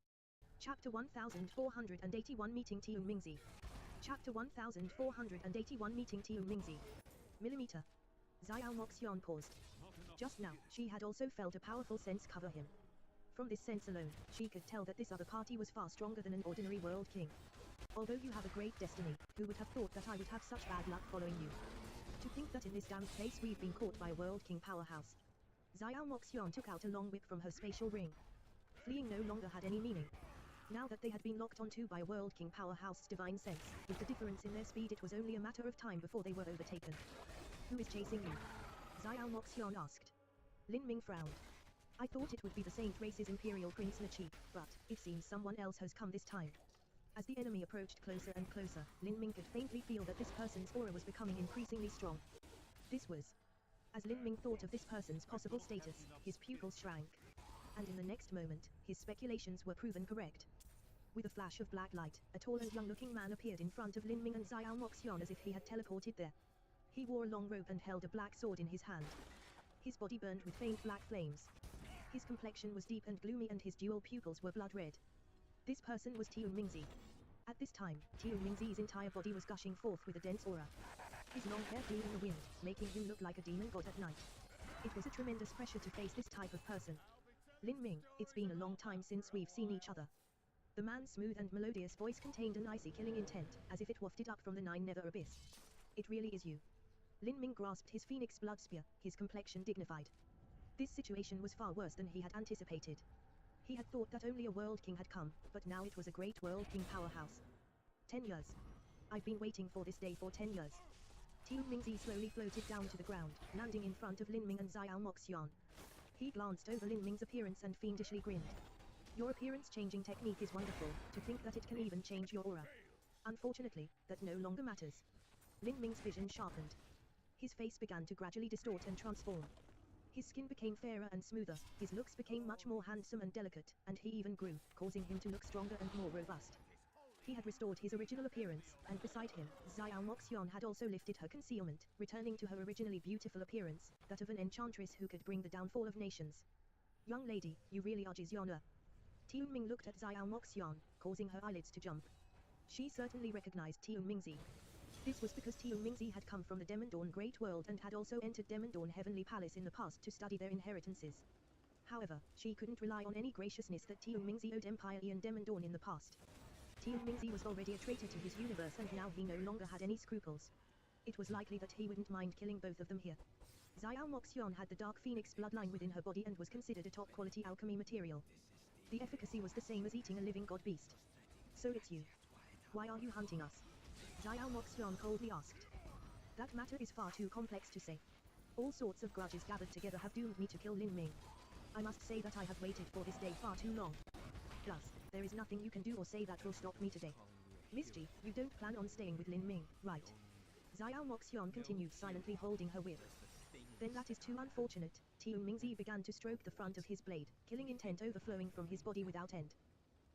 A: Chapter 1481 Meeting Tian Mingzi. Chapter 1481 Meeting Tian Mingzi. Millimeter. Xiao Moxian paused. Just now, she had also felt a powerful sense cover him. From this sense alone, she could tell that this other party was far stronger than an ordinary world king. Although you have a great destiny, who would have thought that I would have such bad luck following you? To think that in this damned place we've been caught by a world king powerhouse. Xiao Moxian took out a long whip from her spatial ring. Fleeing no longer had any meaning. Now that they had been locked onto by a world king powerhouse's divine sense, with the difference in their speed it was only a matter of time before they were overtaken. Who is chasing you? Xiao Moxian asked. Lin Ming frowned. I thought it would be the Saint Race's Imperial Prince Nachi, but it seems someone else has come this time. As the enemy approached closer and closer, Lin Ming could faintly feel that this person's aura was becoming increasingly strong. This was. As Lin Ming thought of this person's possible status, his pupils shrank. And in the next moment, his speculations were proven correct. With a flash of black light, a tall and young-looking man appeared in front of Lin Ming and Xiao Moxian as if he had teleported there. He wore a long robe and held a black sword in his hand. His body burned with faint black flames. His complexion was deep and gloomy and his dual pupils were blood red. This person was Tian Mingzi. At this time, Tian Mingzi's entire body was gushing forth with a dense aura. His long hair flew in the wind, making him look like a demon god at night. It was a tremendous pressure to face this type of person. Lin Ming, it's been a long time since we've seen each other. The man's smooth and melodious voice contained an icy killing intent, as if it wafted up from the nine-nether abyss. It really is you. Lin Ming grasped his phoenix blood spear, his complexion dignified. This situation was far worse than he had anticipated. He had thought that only a world king had come, but now it was a great world king powerhouse. 10 years. I've been waiting for this day for 10 years. Tian Mingzi slowly floated down to the ground, landing in front of Lin Ming and Xiao Moxian. He glanced over Lin Ming's appearance and fiendishly grinned. Your appearance-changing technique is wonderful, to think that it can even change your aura. Unfortunately, that no longer matters. Lin Ming's vision sharpened. His face began to gradually distort and transform. His skin became fairer and smoother, his looks became much more handsome and delicate, and he even grew, causing him to look stronger and more robust. He had restored his original appearance, and beside him, Xiao Moxian had also lifted her concealment, returning to her originally beautiful appearance, that of an enchantress who could bring the downfall of nations. Young lady, you really are Jizyona. Tian Ming looked at Xiao Moxian, causing her eyelids to jump. She certainly recognized Tian Mingzi. This was because Tian Mingzi had come from the Demon Dawn Great World and had also entered Demon Dawn Heavenly Palace in the past to study their inheritances. However, she couldn't rely on any graciousness that Tian Mingzi owed Empire E and Demon Dawn in the past. Tian Mingzi was already a traitor to his universe and now he no longer had any scruples. It was likely that he wouldn't mind killing both of them here. Xiao Moxian had the Dark Phoenix bloodline within her body and was considered a top-quality alchemy material. The efficacy was the same as eating a living god beast. So it's you. Why are you hunting us? Xiao Moxian coldly asked. That matter is far too complex to say. All sorts of grudges gathered together have doomed me to kill Lin Ming. I must say that I have waited for this day far too long. Plus, there is nothing you can do or say that will stop me today. Miss Ji, you don't plan on staying with Lin Ming, right? Xiao Moxian continued silently holding her whip. Then that is too unfortunate. Tian Mingzi began to stroke the front of his blade, killing intent overflowing from his body without end.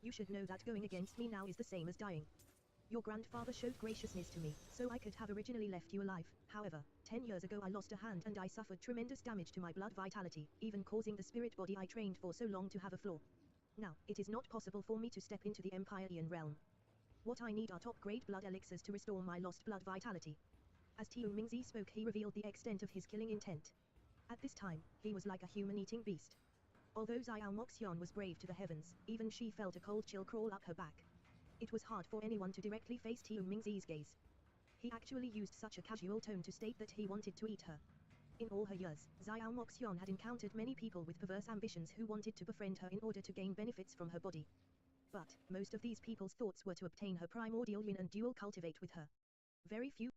A: You should know that going against me now is the same as dying. Your grandfather showed graciousness to me, so I could have originally left you alive. However, 10 years ago I lost a hand and I suffered tremendous damage to my blood vitality, even causing the spirit body I trained for so long to have a flaw. Now, it is not possible for me to step into the Empyrean realm. What I need are top-grade blood elixirs to restore my lost blood vitality. As Tian Mingzi spoke, he revealed the extent of his killing intent. At this time, he was like a human-eating beast. Although Xiao Moxian was brave to the heavens, even she felt a cold chill crawl up her back. It was hard for anyone to directly face Tian Mingzi's gaze. He actually used such a casual tone to state that he wanted to eat her. In all her years, Xiao Moxian had encountered many people with perverse ambitions who wanted to befriend her in order to gain benefits from her body. But, most of these people's thoughts were to obtain her primordial yin and dual cultivate with her. Very few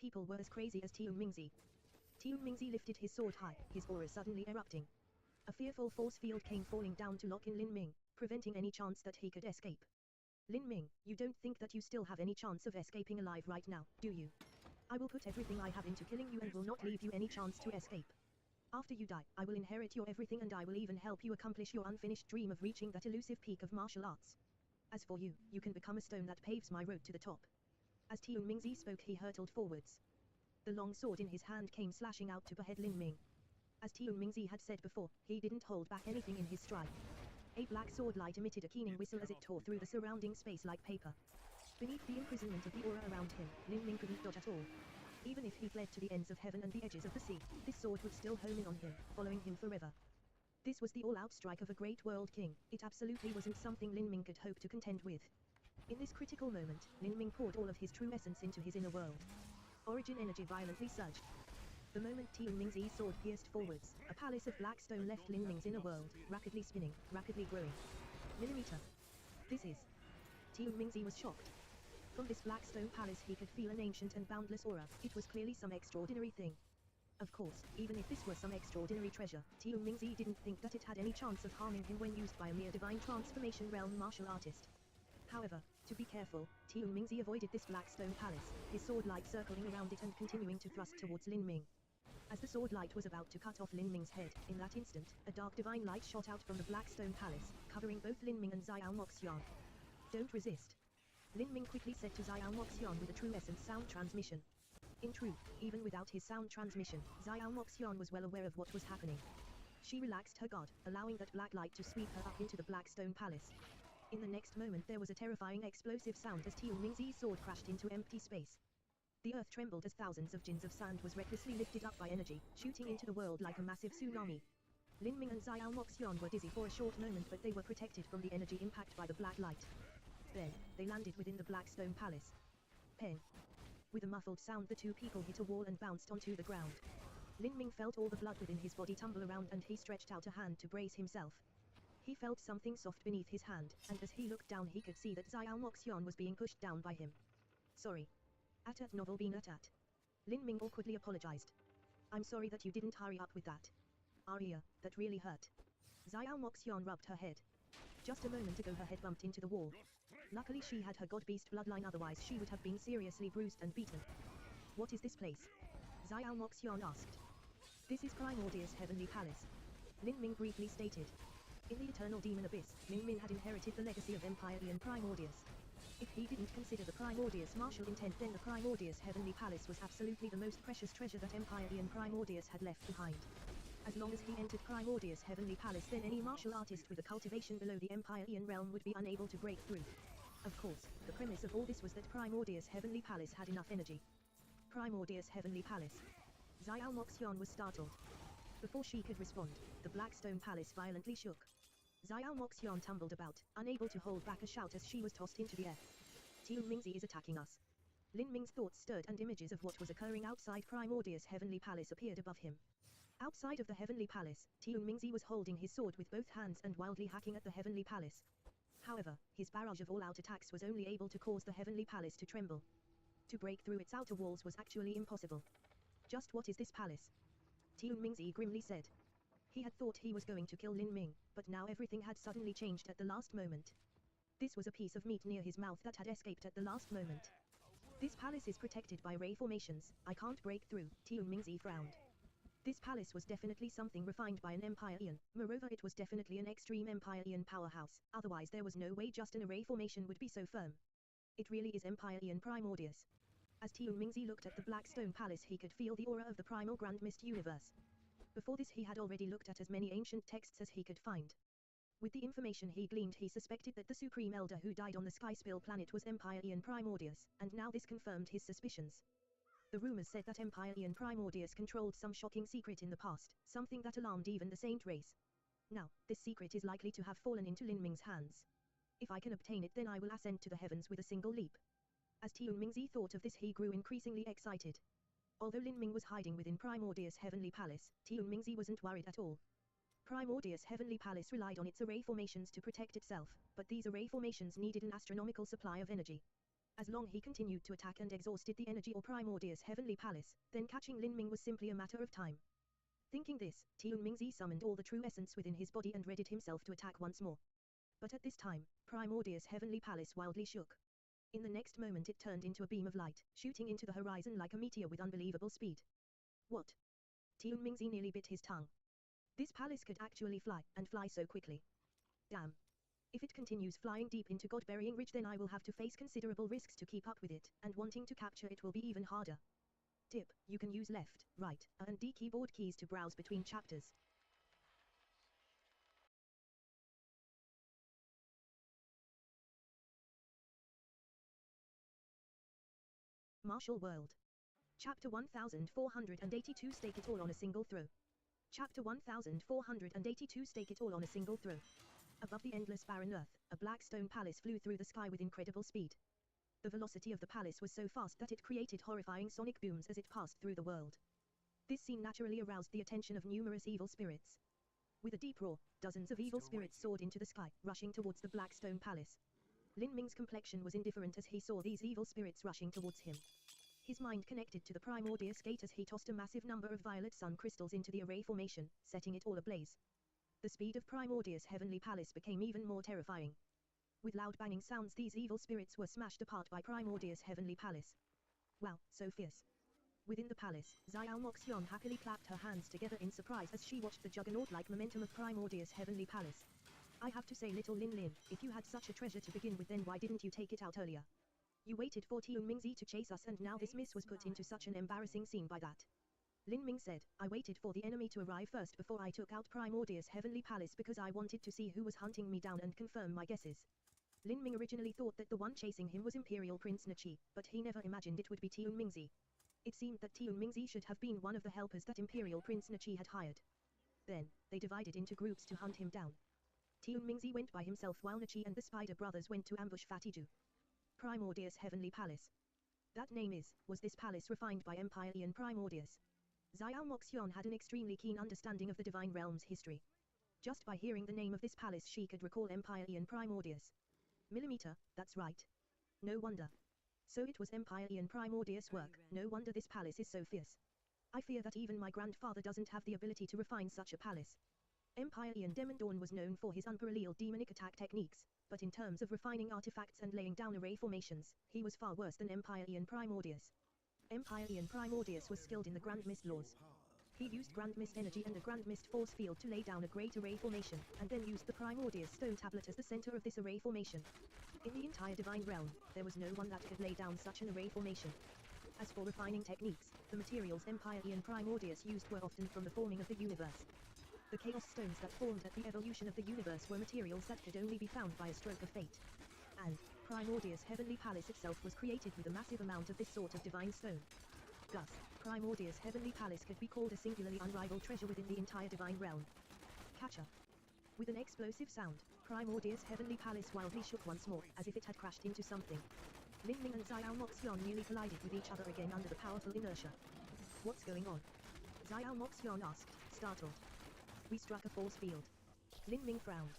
A: people were as crazy as Tian Mingzi. Tian Mingzi lifted his sword high, his aura suddenly erupting. A fearful force field came falling down to lock in Lin Ming, preventing any chance that he could escape. Lin Ming, you don't think that you still have any chance of escaping alive right now, do you? I will put everything I have into killing you and will not leave you any chance to escape. After you die, I will inherit your everything and I will even help you accomplish your unfinished dream of reaching that elusive peak of martial arts. As for you, you can become a stone that paves my road to the top. As Tian Mingzi spoke, he hurtled forwards. The long sword in his hand came slashing out to behead Lin Ming. As Tian Mingzi had said before, he didn't hold back anything in his stride. A black sword light emitted a keening whistle as it tore through the surrounding space like paper. Beneath the imprisonment of the aura around him, Lin Ming couldn't dodge at all. Even if he fled to the ends of heaven and the edges of the sea, this sword would still home in on him, following him forever. This was the all-out strike of a great world king. It absolutely wasn't something Lin Ming could hope to contend with. In this critical moment, Lin Ming poured all of his true essence into his inner world. Origin energy violently surged. The moment Tian Mingzi's sword pierced forwards, a palace of black stone left Lin Ming's inner world, rapidly spinning, rapidly growing. Millimeter. This is. Tian Mingzi was shocked. From this black stone palace he could feel an ancient and boundless aura. It was clearly some extraordinary thing. Of course, even if this were some extraordinary treasure, Tian Mingzi didn't think that it had any chance of harming him when used by a mere divine transformation realm martial artist. However, to be careful, Tian Mingzi avoided this black stone palace, his sword light circling around it and continuing to thrust towards Lin Ming. As the sword light was about to cut off Lin Ming's head, in that instant, a dark divine light shot out from the black stone palace, covering both Lin Ming and Xiao Moxian. Don't resist. Lin Ming quickly said to Xiao Moxian with a true essence sound transmission. In truth, even without his sound transmission, Xiao Moxian was well aware of what was happening. She relaxed her guard, allowing that black light to sweep her up into the black stone palace. In the next moment there was a terrifying explosive sound as Tian Mingzi's sword crashed into empty space. The earth trembled as thousands of jins of sand was recklessly lifted up by energy, shooting into the world like a massive tsunami. Lin Ming and Xiao Moxian were dizzy for a short moment, but they were protected from the energy impact by the black light. Then, they landed within the black stone palace. Peng. With a muffled sound the two people hit a wall and bounced onto the ground. Lin Ming felt all the blood within his body tumble around and he stretched out a hand to brace himself. He felt something soft beneath his hand, and as he looked down he could see that Xiao Moxian was being pushed down by him. Sorry. At novel being at. Lin Ming awkwardly apologized. I'm sorry that you didn't hurry up with that. Aria, that really hurt. Xiao Moxian rubbed her head. Just a moment ago her head bumped into the wall. Luckily she had her god beast bloodline, otherwise she would have been seriously bruised and beaten. What is this place? Xiao Moxian asked. This is Primordius Heavenly Palace. Lin Ming briefly stated. In the Eternal Demon Abyss, Lin Ming had inherited the legacy of Empire Ian Primordius. If he didn't consider the Primordius martial intent, then the Primordius Heavenly Palace was absolutely the most precious treasure that Empire Ian Primordius had left behind. As long as he entered Primordius Heavenly Palace, then any martial artist with a cultivation below the Empire Ian realm would be unable to break through. Of course, the premise of all this was that Primordius Heavenly Palace had enough energy. Primordius Heavenly Palace. Xiao Moxian was startled. Before she could respond, the Blackstone Palace violently shook. Xiao Moxian tumbled about, unable to hold back a shout as she was tossed into the air. Tian Mingzi is attacking us. Lin Ming's thoughts stirred and images of what was occurring outside Primordius Heavenly Palace appeared above him. Outside of the Heavenly Palace, Tian Mingzi was holding his sword with both hands and wildly hacking at the Heavenly Palace. However, his barrage of all-out attacks was only able to cause the Heavenly Palace to tremble. To break through its outer walls was actually impossible. Just what is this palace? Tian Mingzi grimly said. He had thought he was going to kill Lin Ming, but now everything had suddenly changed at the last moment. This was a piece of meat near his mouth that had escaped at the last moment. This palace is protected by ray formations. I can't break through, Tian Mingzi frowned. This palace was definitely something refined by an Empire Ian, moreover it was definitely an extreme Empire Ian powerhouse, otherwise there was no way just an array formation would be so firm. It really is Empire Ian Primordius. As Tian Mingzi looked at the Blackstone Palace he could feel the aura of the primal Grand Mist universe. Before this he had already looked at as many ancient texts as he could find. With the information he gleaned he suspected that the Supreme Elder who died on the Skyspill planet was Empire Ian Primordius, and now this confirmed his suspicions. The rumors said that Empire Ian Primordius controlled some shocking secret in the past, something that alarmed even the Saint race. Now, this secret is likely to have fallen into Lin Ming's hands. If I can obtain it then I will ascend to the heavens with a single leap. As Tian Mingzi thought of this he grew increasingly excited. Although Lin Ming was hiding within Primordius Heavenly Palace, Tian Mingzi wasn't worried at all. Primordius Heavenly Palace relied on its array formations to protect itself, but these array formations needed an astronomical supply of energy. As long he continued to attack and exhausted the energy or Primordius Heavenly Palace, then catching Lin Ming was simply a matter of time. Thinking this, Tian Mingzi summoned all the true essence within his body and readied himself to attack once more. But at this time, Primordius Heavenly Palace wildly shook. In the next moment it turned into a beam of light, shooting into the horizon like a meteor with unbelievable speed. What? Tian Mingzi nearly bit his tongue. This palace could actually fly, and fly so quickly. Damn. If it continues flying deep into God-burying Ridge, then I will have to face considerable risks to keep up with it, and wanting to capture it will be even harder. Tip, you can use left, right, A and D keyboard keys to browse between chapters. Martial World. Chapter 1482 Stake it all on a single throw. Chapter 1482 Stake it all on a single throw. Above the endless barren earth, a black stone palace flew through the sky with incredible speed. The velocity of the palace was so fast that it created horrifying sonic booms as it passed through the world. This scene naturally aroused the attention of numerous evil spirits. With a deep roar, dozens of evil spirits soared into the sky, rushing towards the black stone palace. Lin Ming's complexion was indifferent as he saw these evil spirits rushing towards him. His mind connected to the Primordius Gate as he tossed a massive number of violet sun crystals into the array formation, setting it all ablaze. The speed of Primordius Heavenly Palace became even more terrifying. With loud banging sounds, these evil spirits were smashed apart by Primordius Heavenly Palace. Wow, so fierce. Within the palace, Xiao Moxion happily clapped her hands together in surprise as she watched the juggernaut-like momentum of Primordius Heavenly Palace. I have to say, little Lin Lin, if you had such a treasure to begin with, then why didn't you take it out earlier? You waited for Tian Mingzi to chase us, and now this miss was put into such an embarrassing scene by that. Lin Ming said, I waited for the enemy to arrive first before I took out Primordius Heavenly Palace because I wanted to see who was hunting me down and confirm my guesses. Lin Ming originally thought that the one chasing him was Imperial Prince Nachi, but he never imagined it would be Tian Mingzi. It seemed that Tian Mingzi should have been one of the helpers that Imperial Prince Nachi had hired. Then, they divided into groups to hunt him down. Tian Mingzi went by himself while Nachi and the Spider Brothers went to ambush Fatiju. Primordius Heavenly Palace. That name was this palace refined by Empire Ian Primordius. Xiao Moxion had an extremely keen understanding of the Divine Realm's history. Just by hearing the name of this palace she could recall Empire Ian Primordius. Millimeter, that's right. No wonder. So it was Empire Ian Primordius' work, no wonder this palace is so fierce. I fear that even my grandfather doesn't have the ability to refine such a palace. Empire Ian Demon Dawn was known for his unparalleled demonic attack techniques, but in terms of refining artifacts and laying down array formations, he was far worse than Empire Ian Primordius. Empire Ian Primordius was skilled in the Grand Mist laws. He used Grand Mist energy and a Grand Mist force field to lay down a great array formation, and then used the Primordius stone tablet as the center of this array formation. In the entire Divine Realm, there was no one that could lay down such an array formation. As for refining techniques, the materials Empire Ian Primordius used were often from the forming of the universe. The Chaos Stones that formed at the evolution of the universe were materials that could only be found by a stroke of fate. And, Primordius Heavenly Palace itself was created with a massive amount of this sort of divine stone. Thus, Primordius Heavenly Palace could be called a singularly unrivaled treasure within the entire Divine Realm. Catcher. With an explosive sound, Primordius Heavenly Palace wildly shook once more, as if it had crashed into something. Lin Ming and Xiao Moxion nearly collided with each other again under the powerful inertia. What's going on? Xiao Moxion asked, startled. We struck a force field. Lin Ming frowned.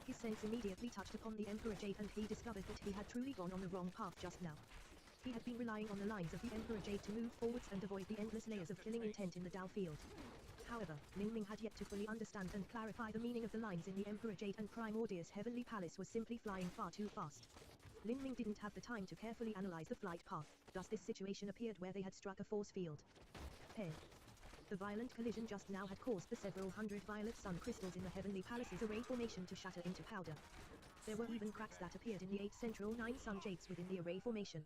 A: His sense immediately touched upon the Emperor Jade, and he discovered that he had truly gone on the wrong path just now. He had been relying on the lines of the Emperor Jade to move forwards and avoid the endless layers of killing intent in the Dao field. However, Lin Ming had yet to fully understand and clarify the meaning of the lines in the Emperor Jade, and Primordius Heavenly Palace was simply flying far too fast. Lin Ming didn't have the time to carefully analyze the flight path, thus this situation appeared where they had struck a force field. Hey. The violent collision just now had caused the several hundred violet sun crystals in the Heavenly Palace's array formation to shatter into powder. There were even cracks that appeared in the 8 central 9 sun jades within the array formation.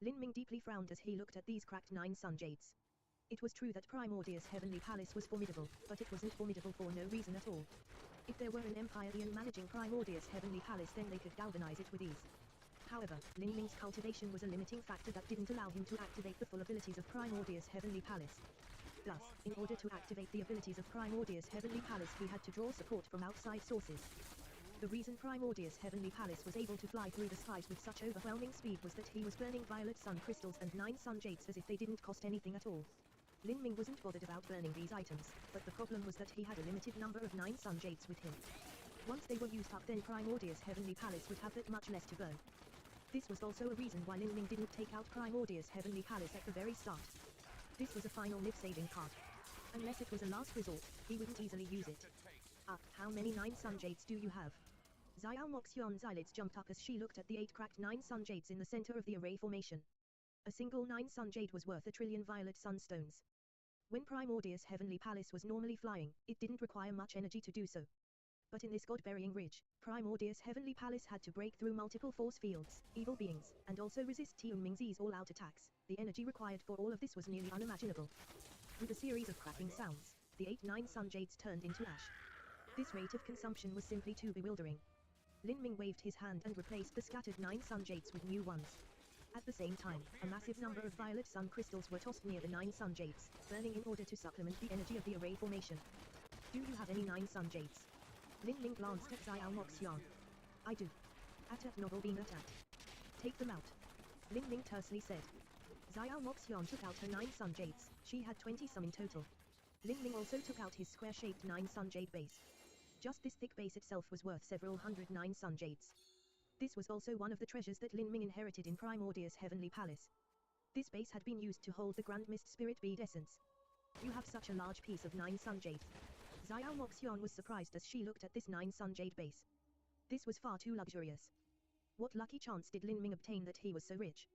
A: Lin Ming deeply frowned as he looked at these cracked 9 sun jades. It was true that Primordius Heavenly Palace was formidable, but it wasn't formidable for no reason at all. If there were an Empire Ian managing Primordius Heavenly Palace, then they could galvanize it with ease. However, Lin Ming's cultivation was a limiting factor that didn't allow him to activate the full abilities of Primordius Heavenly Palace. Thus, in order to activate the abilities of Primordius Heavenly Palace, he had to draw support from outside sources. The reason Primordius Heavenly Palace was able to fly through the skies with such overwhelming speed was that he was burning violet sun crystals and 9 sun jades as if they didn't cost anything at all. Lin Ming wasn't bothered about burning these items, but the problem was that he had a limited number of 9 sun jades with him. Once they were used up, then Primordius Heavenly Palace would have that much less to burn. This was also a reason why Lin Ming didn't take out Primordius Heavenly Palace at the very start. This was a final life-saving card. Unless it was a last resort, he wouldn't easily use it. How many 9 Sun Jades do you have? Xiao Moxion's eyelids jumped up as she looked at the 8 cracked 9 Sun Jades in the center of the array formation. A single 9 Sun Jade was worth 1,000,000,000,000 violet sunstones. When Primordius Heavenly Palace was normally flying, it didn't require much energy to do so. But in this God-burying ridge, Primordius Heavenly Palace had to break through multiple force fields, evil beings, and also resist Tiun Mingzi's all-out attacks. The energy required for all of this was nearly unimaginable. With a series of cracking sounds, the 8-9 Sun Jades turned into ash. This rate of consumption was simply too bewildering. Lin Ming waved his hand and replaced the scattered 9 Sun Jades with new ones. At the same time, a massive number of violet sun crystals were tossed near the 9 Sun Jades, burning in order to supplement the energy of the array formation. Do you have any 9 Sun Jades? Lin Ming glanced at Xiao Moxian. I do. At novel being attacked. Take them out. Lin Ming tersely said. Xiao Moxian took out her 9 Sun Jades. She had 20 some in total. Lin Ming also took out his square-shaped 9 Sun Jade base. Just this thick base itself was worth several hundred 9 Sun Jades. This was also one of the treasures that Lin Ming inherited in Primordius Heavenly Palace. This base had been used to hold the Grand Mist Spirit Bead essence. You have such a large piece of 9 Sun Jades. Xiao Moxian was surprised as she looked at this 9 Sun Jade base. This was far too luxurious. What lucky chance did Lin Ming obtain that he was so rich?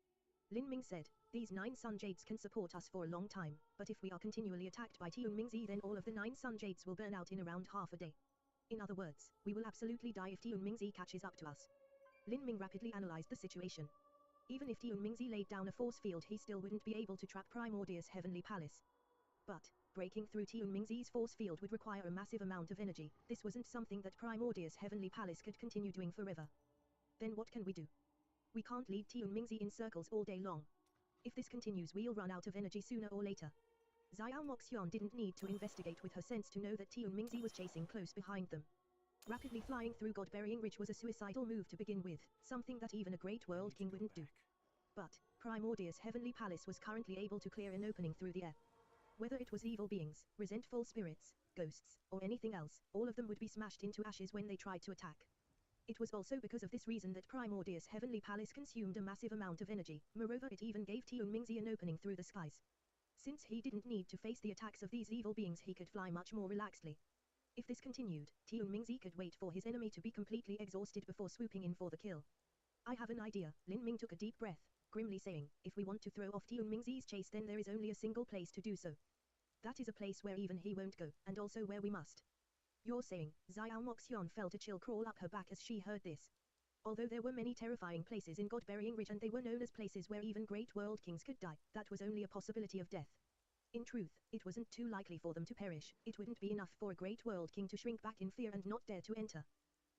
A: Lin Ming said, these 9 Sun Jades can support us for a long time, but if we are continually attacked by Tiun Mingzi then all of the 9 Sun Jades will burn out in around half a day. In other words, we will absolutely die if Tiun Mingzi catches up to us. Lin Ming rapidly analyzed the situation. Even if Tiun Mingzi laid down a force field he still wouldn't be able to trap Primordius Heavenly Palace. But, breaking through Tiun Mingzi's force field would require a massive amount of energy. This wasn't something that Primordius Heavenly Palace could continue doing forever. Then what can we do? We can't lead Tiun Mingzi in circles all day long. If this continues we'll run out of energy sooner or later. Xiao Moxian didn't need to investigate with her sense to know that Tiun Mingzi was chasing close behind them. Rapidly flying through God-burying ridge was a suicidal move to begin with, something that even a great world king wouldn't do. But, Primordius Heavenly Palace was currently able to clear an opening through the air. Whether it was evil beings, resentful spirits, ghosts, or anything else, all of them would be smashed into ashes when they tried to attack. It was also because of this reason that Primordius Heavenly Palace consumed a massive amount of energy. Moreover, it even gave Tiun Mingzi an opening through the skies. Since he didn't need to face the attacks of these evil beings he could fly much more relaxedly. If this continued, Tiun Mingzi could wait for his enemy to be completely exhausted before swooping in for the kill. I have an idea. Lin Ming took a deep breath, grimly saying, if we want to throw off Tiun Mingzi's chase then there is only a single place to do so. That is a place where even he won't go, and also where we must. You're saying, Xiao Moxian felt a chill crawl up her back as she heard this. Although there were many terrifying places in God-burying ridge and they were known as places where even great world kings could die, that was only a possibility of death. In truth, it wasn't too likely for them to perish. It wouldn't be enough for a great world king to shrink back in fear and not dare to enter.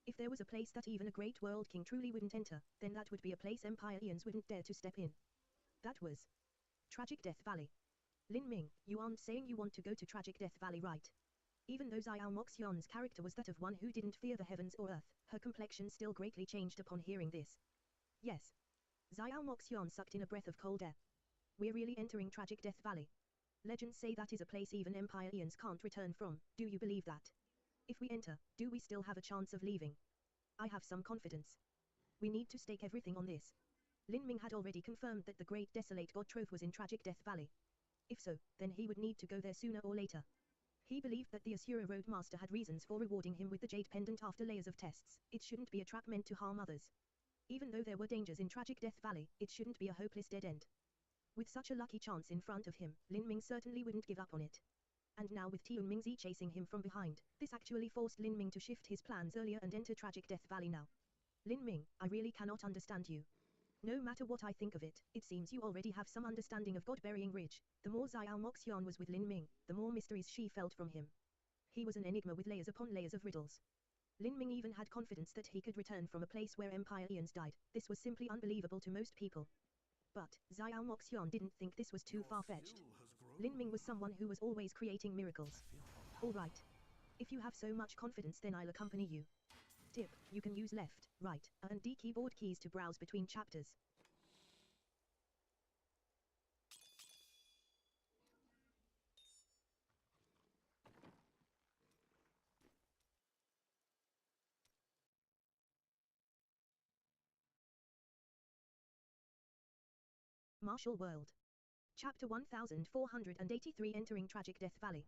A: If there was a place that even a great world king truly wouldn't enter, then that would be a place Empire-ians wouldn't dare to step in. That was Tragic Death Valley. Lin Ming, you aren't saying you want to go to Tragic Death Valley, right? Even though Xiao Moxian's character was that of one who didn't fear the heavens or earth, her complexion still greatly changed upon hearing this. Yes. Xiao Moxian sucked in a breath of cold air. We're really entering Tragic Death Valley. Legends say that is a place even Empire-ians can't return from. Do you believe that? If we enter, do we still have a chance of leaving? I have some confidence. We need to stake everything on this. Lin Ming had already confirmed that the Great Desolate God Trove was in Tragic Death Valley. If so, then he would need to go there sooner or later. He believed that the Asura Roadmaster had reasons for rewarding him with the Jade Pendant after layers of tests. It shouldn't be a trap meant to harm others. Even though there were dangers in Tragic Death Valley, it shouldn't be a hopeless dead end. With such a lucky chance in front of him, Lin Ming certainly wouldn't give up on it. And now with Tiun Mingzi chasing him from behind, this actually forced Lin Ming to shift his plans earlier and enter Tragic Death Valley now. Lin Ming, I really cannot understand you. No matter what I think of it, it seems you already have some understanding of God-burying ridge. The more Xiao Moxian was with Lin Ming, the more mysteries she felt from him. He was an enigma with layers upon layers of riddles. Lin Ming even had confidence that he could return from a place where Empire-ians died. This was simply unbelievable to most people. But, Xiao Moxian didn't think this was too far-fetched. Lin Ming was someone who was always creating miracles. Alright. If you have so much confidence then I'll accompany you. Tip, you can use left, right, and D keyboard keys to browse between chapters. Martial World. Chapter 1483 Entering Tragic Death Valley.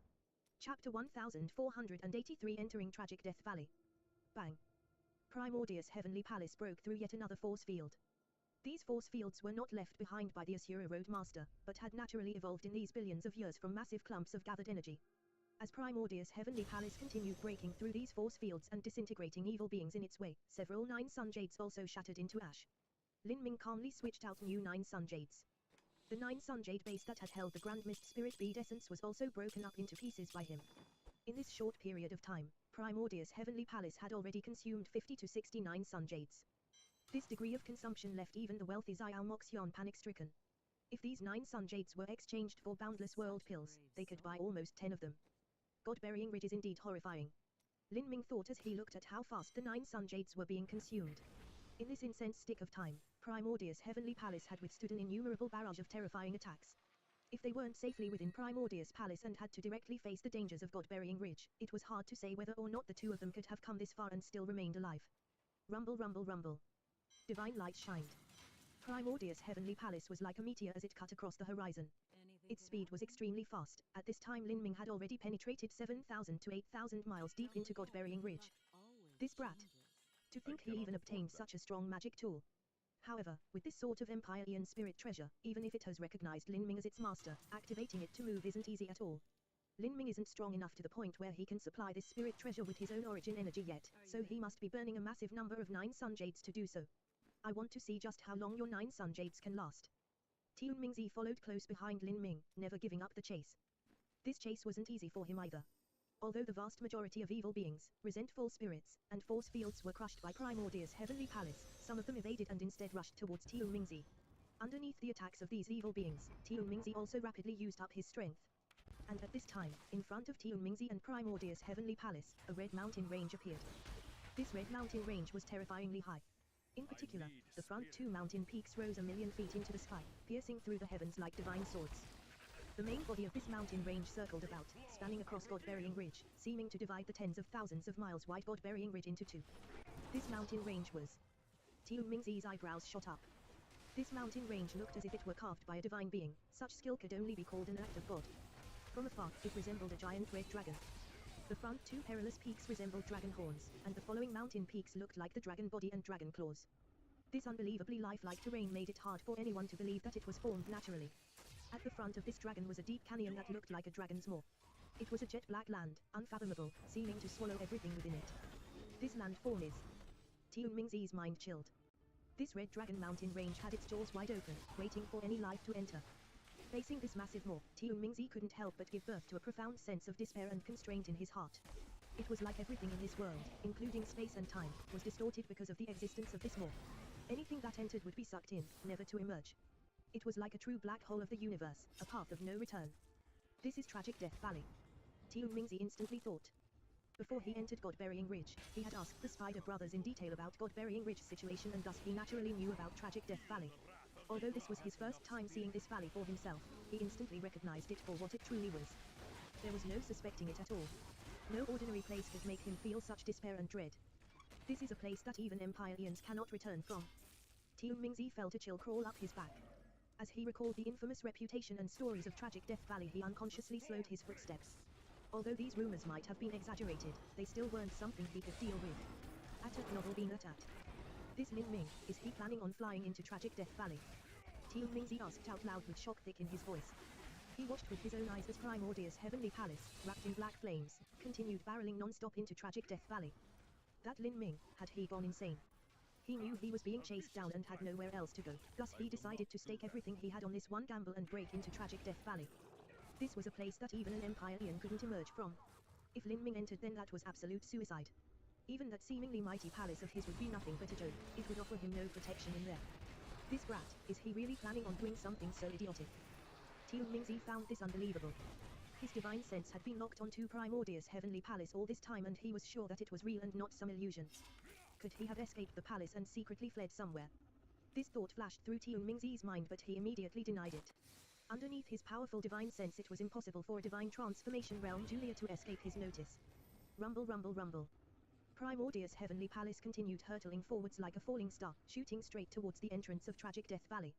A: Chapter 1483 Entering Tragic Death Valley. Bang. Primordius' heavenly palace broke through yet another force field. These force fields were not left behind by the Asura Roadmaster, but had naturally evolved in these billions of years from massive clumps of gathered energy. As Primordius' heavenly palace continued breaking through these force fields and disintegrating evil beings in its way, several 9 sun jades also shattered into ash. Lin Ming calmly switched out new 9 sun jades. The 9 sun jade base that had held the Grand Mist Spirit bead essence was also broken up into pieces by him. In this short period of time, Primordius' heavenly palace had already consumed 50 to 69 sun jades. This degree of consumption left even the wealthy Xiao Moxion panic-stricken. If these 9 sun jades were exchanged for boundless world pills, they could buy almost 10 of them. God-burying ridge is indeed horrifying. Lin Ming thought as he looked at how fast the 9 sun jades were being consumed. In this incense stick of time, Primordius' heavenly palace had withstood an innumerable barrage of terrifying attacks. If they weren't safely within Primordius' palace and had to directly face the dangers of God-burying ridge, it was hard to say whether or not the two of them could have come this far and still remained alive. Rumble, rumble, rumble. Divine light shined. Primordius' heavenly palace was like a meteor as it cut across the horizon. Its speed was extremely fast. At this time Lin Ming had already penetrated 7,000 to 8,000 miles deep into God-burying ridge. This brat. To think he even obtained such a strong magic tool. However, with this sort of Empyrean spirit treasure, even if it has recognized Lin Ming as its master, activating it to move isn't easy at all. Lin Ming isn't strong enough to the point where he can supply this spirit treasure with his own origin energy yet, so he must be burning a massive number of 9 sun jades to do so. I want to see just how long your 9 sun jades can last. Tian Mingzi followed close behind Lin Ming, never giving up the chase. This chase wasn't easy for him either. Although the vast majority of evil beings, resentful spirits, and force fields were crushed by Primordius' heavenly palace, some of them evaded and instead rushed towards Tian Mingzi. Underneath the attacks of these evil beings, Tian Mingzi also rapidly used up his strength. And at this time, in front of Tian Mingzi and Primordius' heavenly palace, a red mountain range appeared. This red mountain range was terrifyingly high. In particular, the front 2 mountain peaks rose 1,000,000 feet into the sky, piercing through the heavens like divine swords. The main body of this mountain range circled about, spanning across God-burying ridge, seeming to divide the tens of thousands of miles wide God-burying ridge into 2. This mountain range was... Tian Mingzi's eyebrows shot up. This mountain range looked as if it were carved by a divine being. Such skill could only be called an act of God. From afar, it resembled a giant red dragon. The front 2 perilous peaks resembled dragon horns, and the following mountain peaks looked like the dragon body and dragon claws. This unbelievably lifelike terrain made it hard for anyone to believe that it was formed naturally. At the front of this dragon was a deep canyon that looked like a dragon's maw. It was a jet black land, unfathomable, seeming to swallow everything within it. This landform is... Tian Mingzi's mind chilled. This red dragon mountain range had its jaws wide open, waiting for any life to enter. Facing this massive maw, Tian Mingzi couldn't help but give birth to a profound sense of despair and constraint in his heart. It was like everything in this world, including space and time, was distorted because of the existence of this maw. Anything that entered would be sucked in, never to emerge. It was like a true black hole of the universe, a path of no return. This is Tragic Death Valley. Tian Mingzi instantly thought. Before he entered God-burying ridge, he had asked the Spider Brothers in detail about God-burying ridge situation and thus he naturally knew about Tragic Death Valley. Although this was his first time seeing this valley for himself, he instantly recognized it for what it truly was. There was no suspecting it at all. No ordinary place could make him feel such despair and dread. This is a place that even Empyreans cannot return from. Tian Mingzi felt a chill crawl up his back. As he recalled the infamous reputation and stories of Tragic Death Valley, he unconsciously slowed his footsteps. Although these rumors might have been exaggerated, they still weren't something he could deal with. Attack novel being at. This Lin Ming, is he planning on flying into Tragic Death Valley? Tian Mingzi asked out loud with shock thick in his voice. He watched with his own eyes as Primordius' heavenly palace, wrapped in black flames, continued barreling non-stop into Tragic Death Valley. That Lin Ming, had he gone insane? He knew he was being chased down and had nowhere else to go, thus he decided to stake everything he had on this one gamble and break into Tragic Death Valley. This was a place that even an Empyrean couldn't emerge from. If Lin Ming entered then that was absolute suicide. Even that seemingly mighty palace of his would be nothing but a joke, it would offer him no protection in there. This brat, is he really planning on doing something so idiotic? Tian Mingzi found this unbelievable. His divine sense had been locked onto Primordius' heavenly palace all this time and he was sure that it was real and not some illusion. Could he have escaped the palace and secretly fled somewhere? This thought flashed through Tian Mingzi's mind but he immediately denied it. Underneath his powerful divine sense it was impossible for a divine transformation realm Julia to escape his notice. Rumble, rumble, rumble. Primordius' heavenly palace continued hurtling forwards like a falling star, shooting straight towards the entrance of Tragic Death Valley.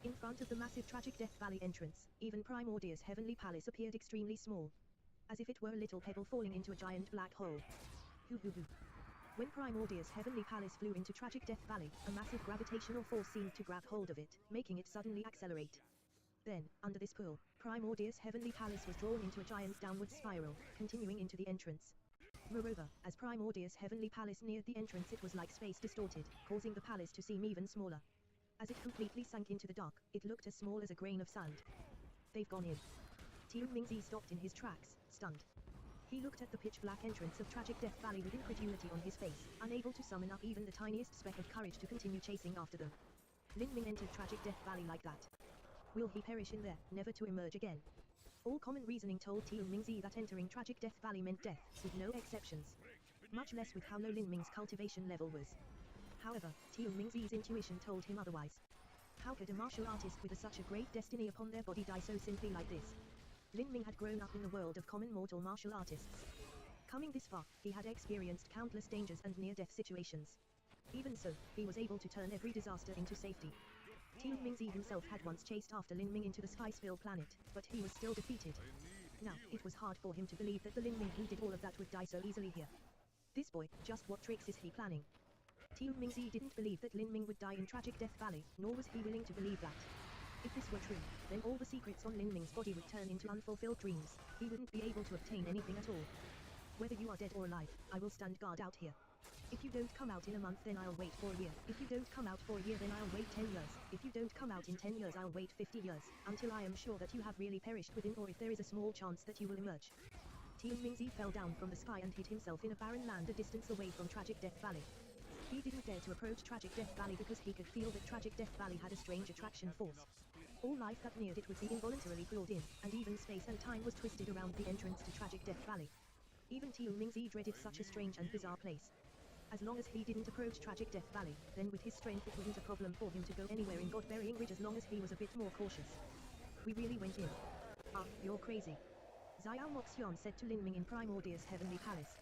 A: In front of the massive Tragic Death Valley entrance, even Primordia's heavenly palace appeared extremely small. As if it were a little pebble falling into a giant black hole. Hoo hoo hoo. When Primordia's heavenly palace flew into Tragic Death Valley, a massive gravitational force seemed to grab hold of it, making it suddenly accelerate. Then, under this pull, Primordia's heavenly palace was drawn into a giant downward spiral, continuing into the entrance. Moreover, as Primordia's heavenly palace neared the entrance, it was like space distorted, causing the palace to seem even smaller. As it completely sank into the dark, it looked as small as a grain of sand. They've gone in. Tian Mingzi stopped in his tracks, stunned. He looked at the pitch-black entrance of Tragic Death Valley with incredulity on his face, unable to summon up even the tiniest speck of courage to continue chasing after them. Lin Ming entered Tragic Death Valley like that. Will he perish in there, never to emerge again? All common reasoning told Tian Mingzi that entering Tragic Death Valley meant death, with no exceptions. Much less with how low Lin Ming's cultivation level was. However, Tian Mingzi's intuition told him otherwise. How could a martial artist with such a great destiny upon their body die so simply like this? Lin Ming had grown up in the world of common mortal martial artists. Coming this far, he had experienced countless dangers and near-death situations. Even so, he was able to turn every disaster into safety. Tian Mingzi himself had once chased after Lin Ming into the Skyspill planet, but he was still defeated. Now, it was hard for him to believe that the Lin Ming who did all of that would die so easily here. This boy, just what tricks is he planning? Tian Mingzi didn't believe that Lin Ming would die in Tragic Death Valley, nor was he willing to believe that. If this were true, then all the secrets on Lin Ming's body would turn into unfulfilled dreams. He wouldn't be able to obtain anything at all. Whether you are dead or alive, I will stand guard out here. If you don't come out in a month, then I'll wait for a year. If you don't come out for a year, then I'll wait 10 years. If you don't come out in 10 years, I'll wait 50 years, until I am sure that you have really perished within, or if there is a small chance that you will emerge. Tian Mingzi fell down from the sky and hid himself in a barren land a distance away from Tragic Death Valley. He didn't dare to approach Tragic Death Valley because he could feel that Tragic Death Valley had a strange attraction force. All life that neared it would be involuntarily pulled in, and even space and time was twisted around the entrance to Tragic Death Valley. Even Tian Mingzi dreaded such a strange and bizarre place. As long as he didn't approach Tragic Death Valley, then with his strength it wasn't a problem for him to go anywhere in God-Burying Ridge as long as he was a bit more cautious. We really went in. Ah, you're crazy. Xiao Moxian said to Lin Ming in Primordia's heavenly palace.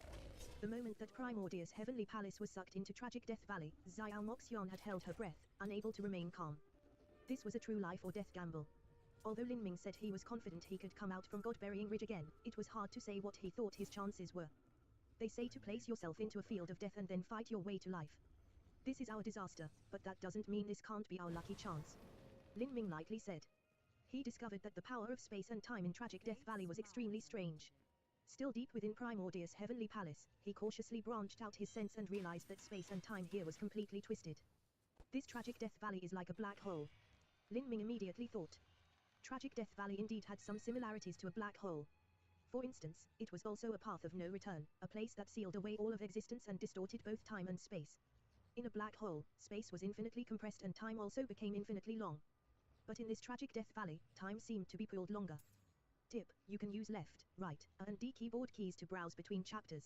A: The moment that Primordia's heavenly palace was sucked into Tragic Death Valley, Xiao Moxian had held her breath, unable to remain calm. This was a true life or death gamble. Although Lin Ming said he was confident he could come out from God-Burying Ridge again, it was hard to say what he thought his chances were. They say to place yourself into a field of death and then fight your way to life. This is our disaster, but that doesn't mean this can't be our lucky chance. Lin Ming lightly said. He discovered that the power of space and time in Tragic Death Valley was extremely strange. Still deep within Primordia's heavenly palace, he cautiously branched out his sense and realized that space and time here was completely twisted. This Tragic Death Valley is like a black hole. Lin Ming immediately thought. Tragic Death Valley indeed had some similarities to a black hole. For instance, it was also a path of no return, a place that sealed away all of existence and distorted both time and space. In a black hole, space was infinitely compressed and time also became infinitely long. But in this Tragic Death Valley, time seemed to be pulled longer. Tip, you can use left, right, A and D keyboard keys to browse between chapters.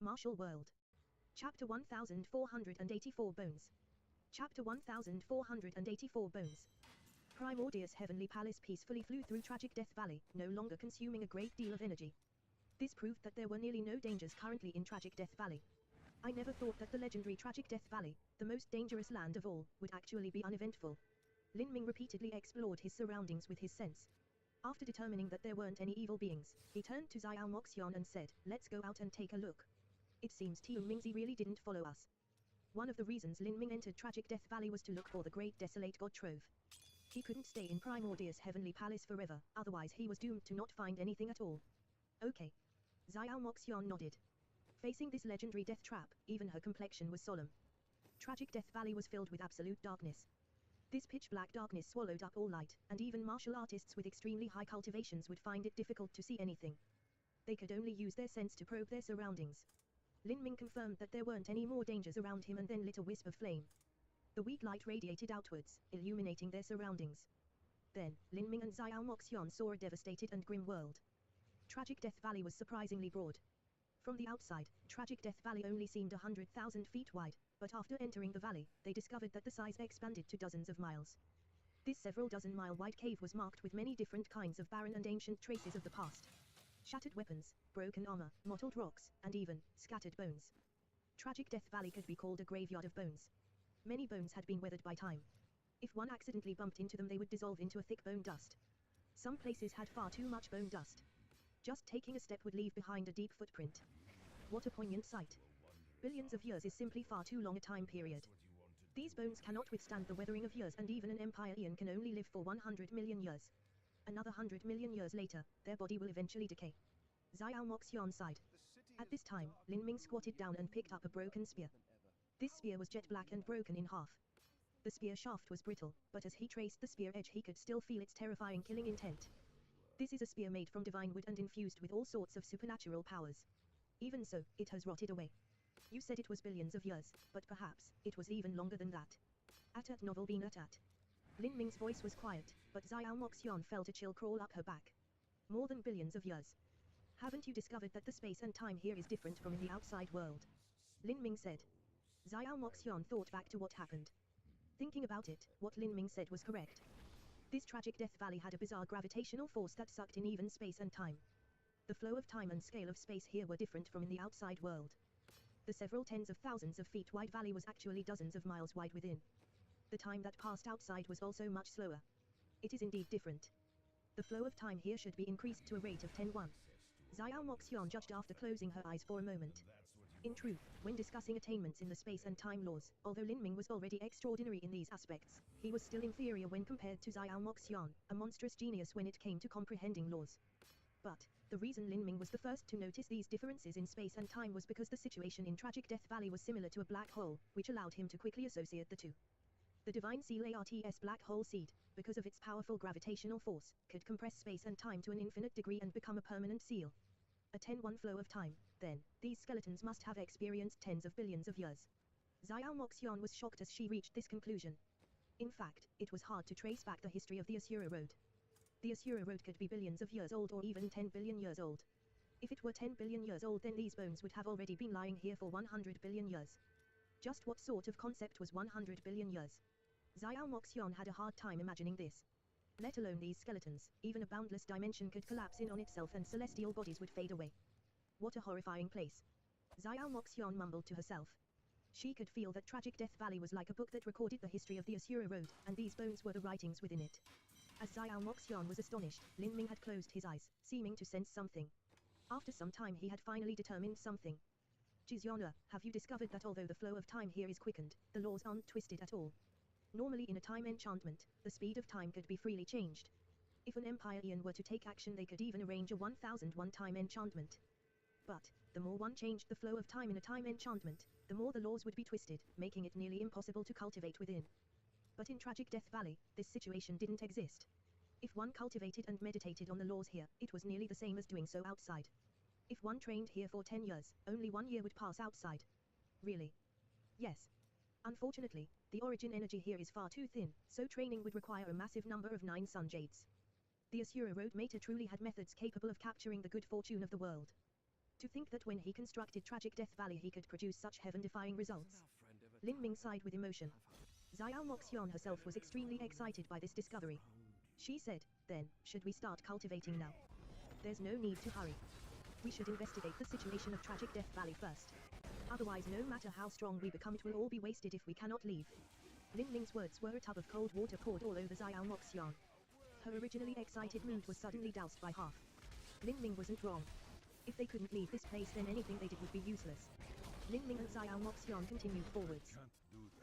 A: Martial World. Chapter 1484 Bones. Chapter 1484 Bones. Primordia's heavenly palace peacefully flew through Tragic Death Valley, no longer consuming a great deal of energy. This proved that there were nearly no dangers currently in Tragic Death Valley. I never thought that the legendary Tragic Death Valley, the most dangerous land of all, would actually be uneventful. Lin Ming repeatedly explored his surroundings with his sense. After determining that there weren't any evil beings, he turned to Xiao Moxian and said, "Let's go out and take a look." It seems Tian Mingzi really didn't follow us. One of the reasons Lin Ming entered Tragic Death Valley was to look for the great desolate god trove. He couldn't stay in Primordia's heavenly palace forever, otherwise he was doomed to not find anything at all. Okay. Xiao Moxian nodded. Facing this legendary death trap, even her complexion was solemn. Tragic Death Valley was filled with absolute darkness. This pitch-black darkness swallowed up all light, and even martial artists with extremely high cultivations would find it difficult to see anything. They could only use their sense to probe their surroundings. Lin Ming confirmed that there weren't any more dangers around him and then lit a wisp of flame. The weak light radiated outwards, illuminating their surroundings. Then, Lin Ming and Xiao Moxian saw a devastated and grim world. Tragic Death Valley was surprisingly broad. From the outside, Tragic Death Valley only seemed 100,000 feet wide, but after entering the valley, they discovered that the size expanded to dozens of miles. This several dozen-mile wide cave was marked with many different kinds of barren and ancient traces of the past. Shattered weapons, broken armor, mottled rocks, and even scattered bones. Tragic Death Valley could be called a graveyard of bones. Many bones had been weathered by time. If one accidentally bumped into them, they would dissolve into a thick bone dust. Some places had far too much bone dust. Just taking a step would leave behind a deep footprint. What a poignant sight. Billions of years is simply far too long a time period. These bones cannot withstand the weathering of years, and even an Empire Eon can only live for 100 million years. Another 100 million years later, their body will eventually decay. Xiao Moxian sighed. At this time, Lin Ming squatted down and picked up a broken spear. This spear was jet black and broken in half. The spear shaft was brittle, but as he traced the spear edge he could still feel its terrifying killing intent. This is a spear made from divine wood and infused with all sorts of supernatural powers. Even so, it has rotted away. You said it was billions of years, but perhaps it was even longer than that. At novel being at. Lin Ming's voice was quiet, but Xiao Moxian felt a chill crawl up her back. More than billions of years. Haven't you discovered that the space and time here is different from in the outside world? Lin Ming said. Xiao Moxian thought back to what happened. Thinking about it, what Lin Ming said was correct. This tragic Death Valley had a bizarre gravitational force that sucked in even space and time. The flow of time and scale of space here were different from in the outside world. The several tens of thousands of feet wide valley was actually dozens of miles wide within. The time that passed outside was also much slower. It is indeed different. The flow of time here should be increased to a rate of 10-1. Xiao Moxian judged after closing her eyes for a moment. In truth, when discussing attainments in the space and time laws, although Lin Ming was already extraordinary in these aspects, he was still inferior when compared to Xiao Moxian, a monstrous genius when it came to comprehending laws. But the reason Lin Ming was the first to notice these differences in space and time was because the situation in Tragic Death Valley was similar to a black hole, which allowed him to quickly associate the two. The Divine Seal ARTS black hole seed, because of its powerful gravitational force, could compress space and time to an infinite degree and become a permanent seal. A 10-1 flow of time, then, these skeletons must have experienced tens of billions of years. Xiao Moxian was shocked as she reached this conclusion. In fact, it was hard to trace back the history of the Asura Road. The Asura Road could be billions of years old or even 10 billion years old. If it were 10 billion years old, then these bones would have already been lying here for 100 billion years. Just what sort of concept was 100 billion years? Xiao Moxian had a hard time imagining this. Let alone these skeletons, even a boundless dimension could collapse in on itself and celestial bodies would fade away. What a horrifying place. Xiao Moxian mumbled to herself. She could feel that Tragic Death Valley was like a book that recorded the history of the Asura Road, and these bones were the writings within it. As Xiao Moxian was astonished, Lin Ming had closed his eyes, seeming to sense something. After some time he had finally determined something. Jizyana, have you discovered that although the flow of time here is quickened, the laws aren't twisted at all? Normally in a time enchantment, the speed of time could be freely changed. If an Empire Eon were to take action, they could even arrange a 1001 time enchantment. But the more one changed the flow of time in a time enchantment, the more the laws would be twisted, making it nearly impossible to cultivate within. But in Tragic Death Valley, this situation didn't exist. If one cultivated and meditated on the laws here, it was nearly the same as doing so outside. If one trained here for 10 years, only 1 year would pass outside. Really? Yes. Unfortunately, the origin energy here is far too thin, so training would require a massive number of 9 sun jades. The Asura Road Mater truly had methods capable of capturing the good fortune of the world. To think that when he constructed Tragic Death Valley he could produce such heaven-defying results. Lin Ming sighed with emotion. Xiao Moxian herself was extremely excited by this discovery. She said, then, should we start cultivating now? There's no need to hurry. We should investigate the situation of Tragic Death Valley first. Otherwise, no matter how strong we become, it will all be wasted if we cannot leave. Lin Ming's words were a tub of cold water poured all over Xiao Moxian. Her originally excited mood was suddenly doused by half. Lin Ming wasn't wrong. If they couldn't leave this place, then anything they did would be useless. Lin Ming and Xiao Moxian continued forwards.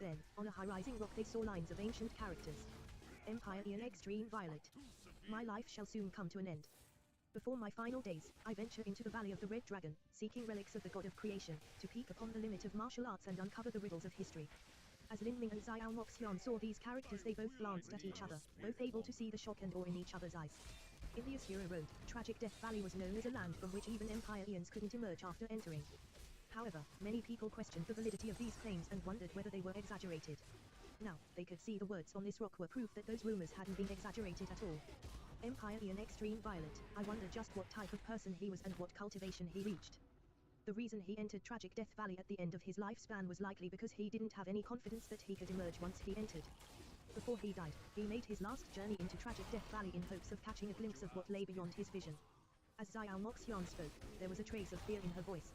A: Then, on a high-rising rock they saw lines of ancient characters. Empire Eon Extreme Violet. My life shall soon come to an end. Before my final days, I venture into the Valley of the Red Dragon, seeking relics of the God of Creation, to peek upon the limit of martial arts and uncover the riddles of history. As Lin Ming and Xiao Moxian saw these characters, they both glanced at each other, both able to see the shock and awe in each other's eyes. In the Asura Road, Tragic Death Valley was known as a land from which even Empire Eons couldn't emerge after entering. However, many people questioned the validity of these claims and wondered whether they were exaggerated. Now, they could see the words on this rock were proof that those rumors hadn't been exaggerated at all. Empire Eon Extreme Violet, I wonder just what type of person he was and what cultivation he reached. The reason he entered Tragic Death Valley at the end of his lifespan was likely because he didn't have any confidence that he could emerge once he entered. Before he died, he made his last journey into Tragic Death Valley in hopes of catching a glimpse of what lay beyond his vision. As Xiao Moxian spoke, there was a trace of fear in her voice.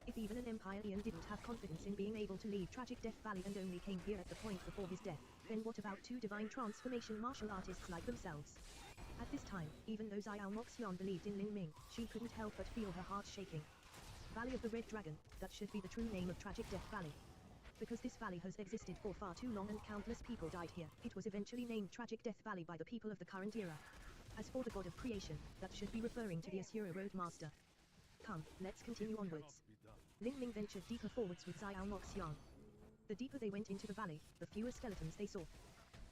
A: If even an Empyrean didn't have confidence in being able to leave Tragic Death Valley and only came here at the point before his death, then what about two divine transformation martial artists like themselves? At this time, even though Xiao Moxian believed in Lin Ming, she couldn't help but feel her heart shaking. Valley of the Red Dragon, that should be the true name of Tragic Death Valley. Because this valley has existed for far too long and countless people died here, it was eventually named Tragic Death Valley by the people of the current era. As for the god of creation, that should be referring to the Asura Roadmaster. Come, let's continue onwards. Lin Ming ventured deeper forwards with Xiao Moxian. The deeper they went into the valley, the fewer skeletons they saw.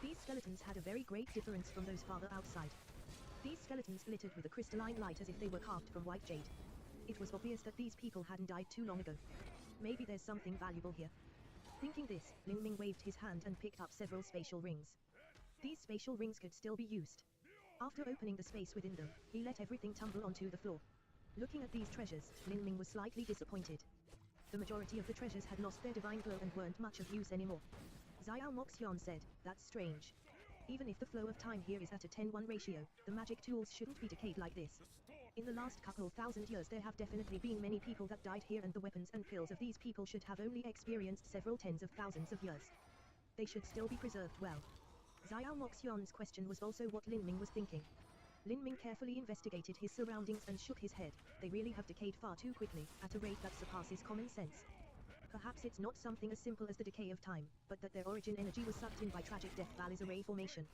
A: These skeletons had a very great difference from those farther outside. These skeletons glittered with a crystalline light as if they were carved from white jade. It was obvious that these people hadn't died too long ago. Maybe there's something valuable here. Thinking this, Lin Ming waved his hand and picked up several spatial rings. These spatial rings could still be used. After opening the space within them, he let everything tumble onto the floor. Looking at these treasures, Lin Ming was slightly disappointed. The majority of the treasures had lost their divine glow and weren't much of use anymore. Xiao Moxian said, "That's strange. Even if the flow of time here is at a 10:1 ratio, the magic tools shouldn't be decayed like this. In the last couple of thousand years there have definitely been many people that died here, and the weapons and pills of these people should have only experienced several tens of thousands of years. They should still be preserved well." Xiao Moxian's question was also what Lin Ming was thinking. Lin Ming carefully investigated his surroundings and shook his head. They really have decayed far too quickly, at a rate that surpasses common sense. Perhaps it's not something as simple as the decay of time, but that their origin energy was sucked in by Tragic Death Valley's array formation.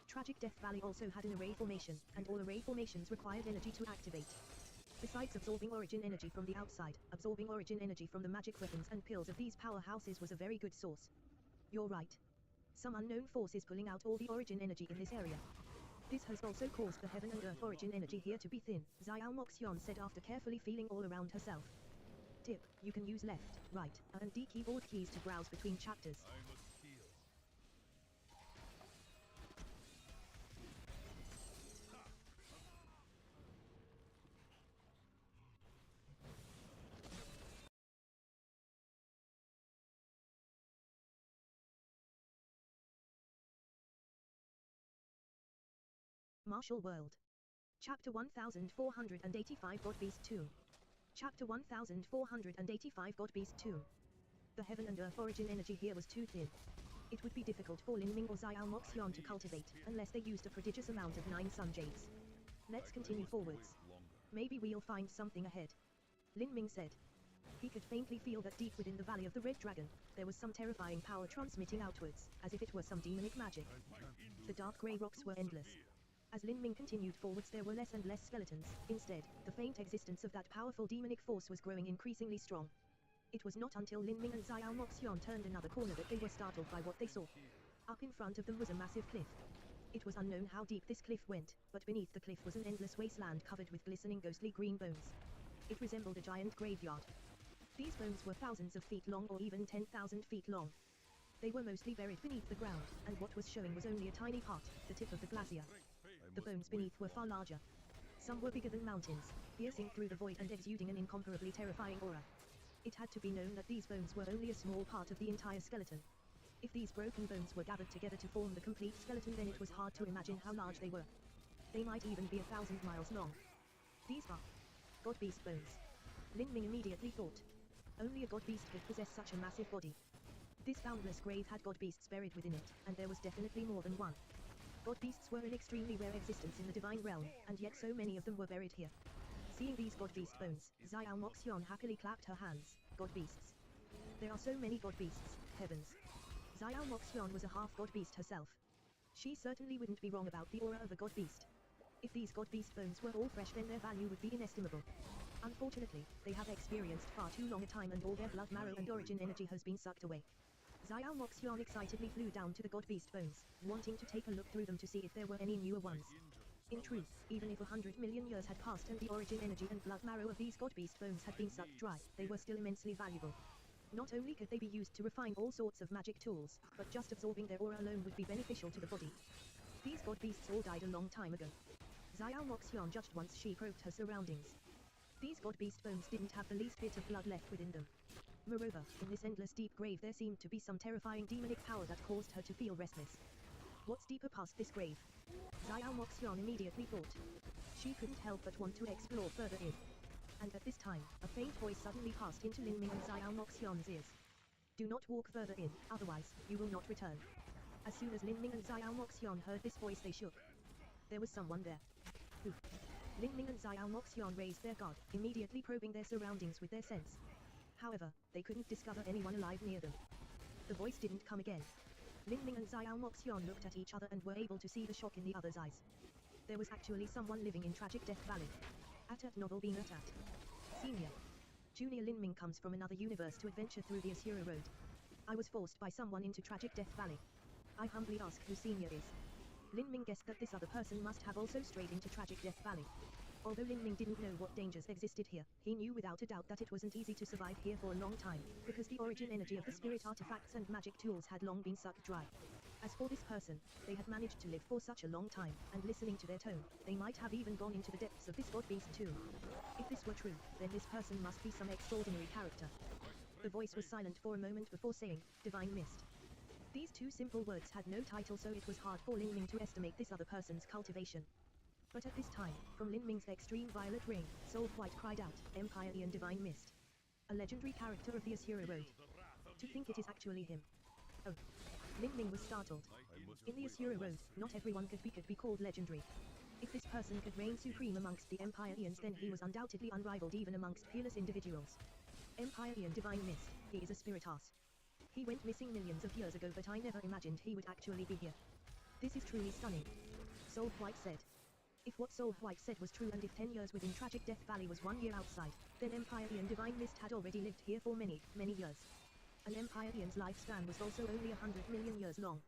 A: Tragic Death Valley also had an array formation, and all array formations required energy to activate. Besides absorbing origin energy from the outside, absorbing origin energy from the magic weapons and pills of these powerhouses was a very good source. You're right. Some unknown force is pulling out all the origin energy in this area. This has also caused the heaven and earth origin energy here to be thin, Xiao Moxian said after carefully feeling all around herself. Tip, you can use left, right, and D keyboard keys to browse between chapters.
B: I must heal.
A: Martial World. Chapter 1485 God Beast 2. Chapter 1485 God Beast 2. The heaven and earth origin energy here was too thin. It would be difficult for Lin Ming or Xiao Moxian to cultivate, unless they used a prodigious amount of 9 sun jades. Let's continue forwards. Maybe we'll find something ahead. Lin Ming said. He could faintly feel that deep within the Valley of the Red Dragon, there was some terrifying power transmitting outwards, as if it were some demonic magic. The dark grey rocks were endless. As Lin Ming continued forwards there were less and less skeletons. Instead, the faint existence of that powerful demonic force was growing increasingly strong. It was not until Lin Ming and Xiao Moxian turned another corner that they were startled by what they saw. Up in front of them was a massive cliff. It was unknown how deep this cliff went, but beneath the cliff was an endless wasteland covered with glistening ghostly green bones. It resembled a giant graveyard. These bones were thousands of feet long or even 10,000 feet long. They were mostly buried beneath the ground, and what was showing was only a tiny part, the tip of the glacier. The bones beneath were far larger. Some were bigger than mountains, piercing through the void and exuding an incomparably terrifying aura. It had to be known that these bones were only a small part of the entire skeleton. If these broken bones were gathered together to form the complete skeleton, then it was hard to imagine how large they were. They might even be 1,000 miles long. These are god beast bones. Lin Ming immediately thought. Only a god beast could possess such a massive body. This boundless grave had god beasts buried within it, and there was definitely more than one. God beasts were an extremely rare existence in the divine realm, and yet so many of them were buried here. Seeing these god beast bones, Xiao Moxian happily clapped her hands. God beasts. There are so many god beasts, heavens. Xiao Moxian was a half god beast herself. She certainly wouldn't be wrong about the aura of a god beast. If these god beast bones were all fresh, then their value would be inestimable. Unfortunately, they have experienced far too long a time, and all their blood, marrow and origin energy has been sucked away. Xiao Moxian excitedly flew down to the god beast bones, wanting to take a look through them to see if there were any newer ones. In truth, even if 100 million years had passed and the origin energy and blood marrow of these god beast bones had been sucked dry, they were still immensely valuable. Not only could they be used to refine all sorts of magic tools, but just absorbing their aura alone would be beneficial to the body. These god beasts all died a long time ago. Xiao Moxian judged once she probed her surroundings. These god beast bones didn't have the least bit of blood left within them. Moreover, in this endless deep grave there seemed to be some terrifying demonic power that caused her to feel restless. What's deeper past this grave? Xiao Moxian immediately thought. She couldn't help but want to explore further in. And at this time, a faint voice suddenly passed into Lin Ming and Xiao Moxion's ears. Do not walk further in, otherwise, you will not return. As soon as Lin Ming and Xiao Moxion heard this voice, they shook. There was someone there. Who? Lin Ming and Xiao Moxion raised their guard, immediately probing their surroundings with their sense. However, they couldn't discover anyone alive near them. The voice didn't come again. Lin Ming and Xiao Moxion looked at each other and were able to see the shock in the other's eyes. There was actually someone living in Tragic Death Valley. At novel being at. Senior. Junior Lin Ming comes from another universe to adventure through the Asura Road. I was forced by someone into Tragic Death Valley. I humbly ask who Senior is. Lin Ming guessed that this other person must have also strayed into Tragic Death Valley. Although Lin Ming didn't know what dangers existed here, he knew without a doubt that it wasn't easy to survive here for a long time, because the origin energy of the spirit artifacts and magic tools had long been sucked dry. As for this person, they had managed to live for such a long time, and listening to their tone, they might have even gone into the depths of this god beast too. If this were true, then this person must be some extraordinary character. The voice was silent for a moment before saying, Divine Mist. These two simple words had no title, so it was hard for Lin Ming to estimate this other person's cultivation. But at this time, from Lin Ming's extreme violet ring, Soul White cried out, Empire Ian Divine Mist. A legendary character of the Asura Road. To think it is actually him. Oh. Lin Ming was startled. In the Asura Road, not everyone could be called legendary. If this person could reign supreme amongst the Empire Ians, then he was undoubtedly unrivaled even amongst peerless individuals. Empire Ian Divine Mist, he is a spiritas. He went missing millions of years ago, but I never imagined he would actually be here. This is truly stunning. Soul White said. If what Soul White said was true, and if 10 years within Tragic Death Valley was 1 year outside, then Empire Ian Divine Mist had already lived here for many, many years. An Empire Ian's lifespan was also only 100 million years long.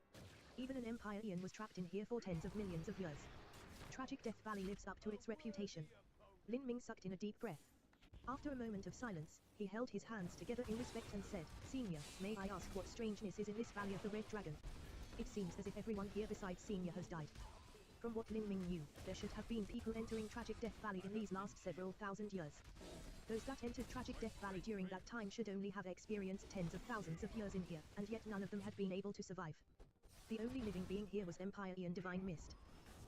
A: Even an Empire Ian was trapped in here for tens of millions of years. Tragic Death Valley lives up to its reputation. Lin Ming sucked in a deep breath. After a moment of silence, he held his hands together in respect and said, Senior, may I ask what strangeness is in this Valley of the Red Dragon? It seems as if everyone here besides Senior has died. From what Lin Ming knew, there should have been people entering Tragic Death Valley in these last several thousand years. Those that entered Tragic Death Valley during that time should only have experienced tens of thousands of years in here, and yet none of them had been able to survive. The only living being here was Empire Ian Divine Mist.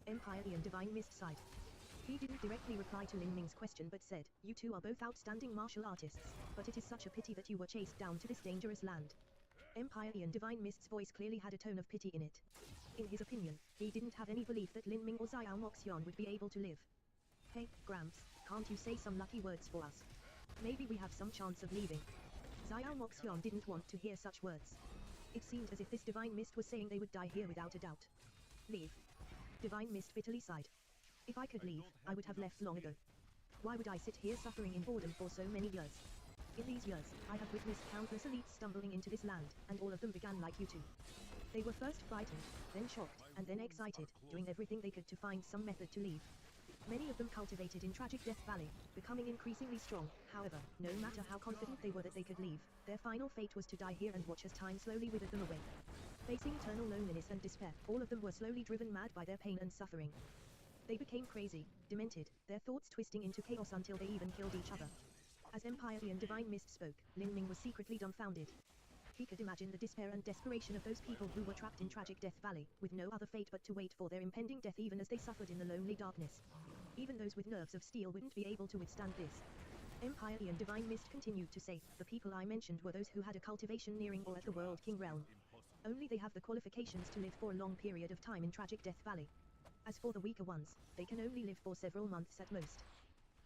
A: Empire Ian Divine Mist sighed. He didn't directly reply to Lin Ming's question but said, You two are both outstanding martial artists, but it is such a pity that you were chased down to this dangerous land. Empire Ian Divine Mist's voice clearly had a tone of pity in it. In his opinion, he didn't have any belief that Lin Ming or Xiao Moxion would be able to live. Hey, Gramps, can't you say some lucky words for us? Maybe we have some chance of leaving. Xiao Moxion didn't want to hear such words. It seemed as if this Divine Mist was saying they would die here without a doubt. Leave. Divine Mist bitterly sighed. If I could leave, I would have left long ago. Why would I sit here suffering in boredom for so many years? In these years, I have witnessed countless elites stumbling into this land, and all of them began like you two. They were first frightened, then shocked, and then excited, doing everything they could to find some method to leave. Many of them cultivated in Tragic Death Valley, becoming increasingly strong. However, no matter how confident they were that they could leave, their final fate was to die here and watch as time slowly withered them away. Facing eternal loneliness and despair, all of them were slowly driven mad by their pain and suffering. They became crazy, demented, their thoughts twisting into chaos until they even killed each other. As Empire Ian Divine Mist spoke, Lin Ming was secretly dumbfounded. He could imagine the despair and desperation of those people who were trapped in Tragic Death Valley, with no other fate but to wait for their impending death even as they suffered in the lonely darkness. Even those with nerves of steel wouldn't be able to withstand this. Empire Ian Divine Mist continued to say, the people I mentioned were those who had a cultivation nearing or at the World King realm. Only they have the qualifications to live for a long period of time in Tragic Death Valley. As for the weaker ones, they can only live for several months at most.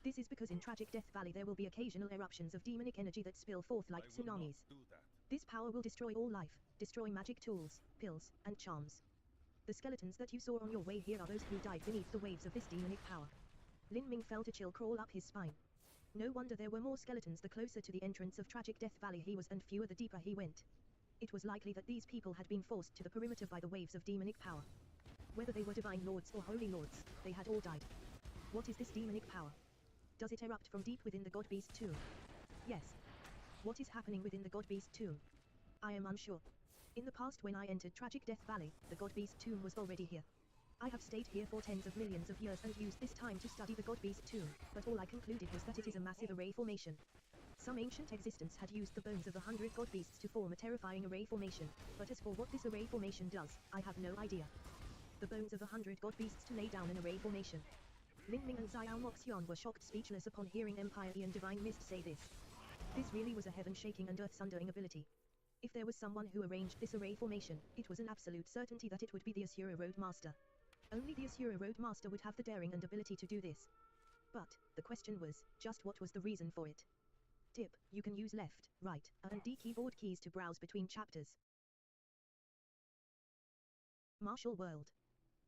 A: This is because in Tragic Death Valley there will be occasional eruptions of demonic energy that spill forth like tsunamis. This power will destroy all life, destroy magic tools, pills, and charms. The skeletons that you saw on your way here are those who died beneath the waves of this demonic power. Lin Ming felt a chill crawl up his spine. No wonder there were more skeletons the closer to the entrance of Tragic Death Valley he was and fewer the deeper he went. It was likely that these people had been forced to the perimeter by the waves of demonic power. Whether they were divine lords or holy lords, they had all died. What is this demonic power? Does it erupt from deep within the God Beast tomb? Yes. What is happening within the God Beast tomb? I am unsure. In the past when I entered Tragic Death Valley, the God Beast tomb was already here. I have stayed here for tens of millions of years and used this time to study the God Beast tomb, but all I concluded was that it is a massive array formation. Some ancient existence had used the bones of 100 God Beasts to form a terrifying array formation, but as for what this array formation does, I have no idea. The bones of 100 God Beasts to lay down an array formation. Lin Ming and Xiao Moxian were shocked speechless upon hearing Empire Ian Divine Mist say this. This really was a heaven-shaking and earth-sundering ability. If there was someone who arranged this array formation, it was an absolute certainty that it would be the Asura Road Master. Only the Asura Road Master would have the daring and ability to do this. But, the question was, just what was the reason for it? Tip, you can use left, right, and D keyboard keys to browse between chapters. Martial World.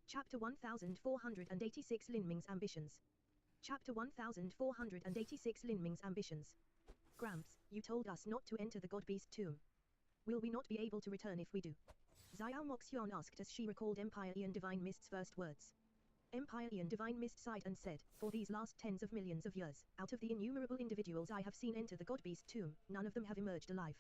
A: Chapter 1486 Lin Ming's Ambitions. Chapter 1486 Lin Ming's Ambitions. Gramps, you told us not to enter the God Beast tomb. Will we not be able to return if we do? Xiao Moxian asked as she recalled Empire Ian Divine Mist's first words. Empire Ian Divine Mist sighed and said, for these last tens of millions of years, out of the innumerable individuals I have seen enter the God Beast tomb, none of them have emerged alive.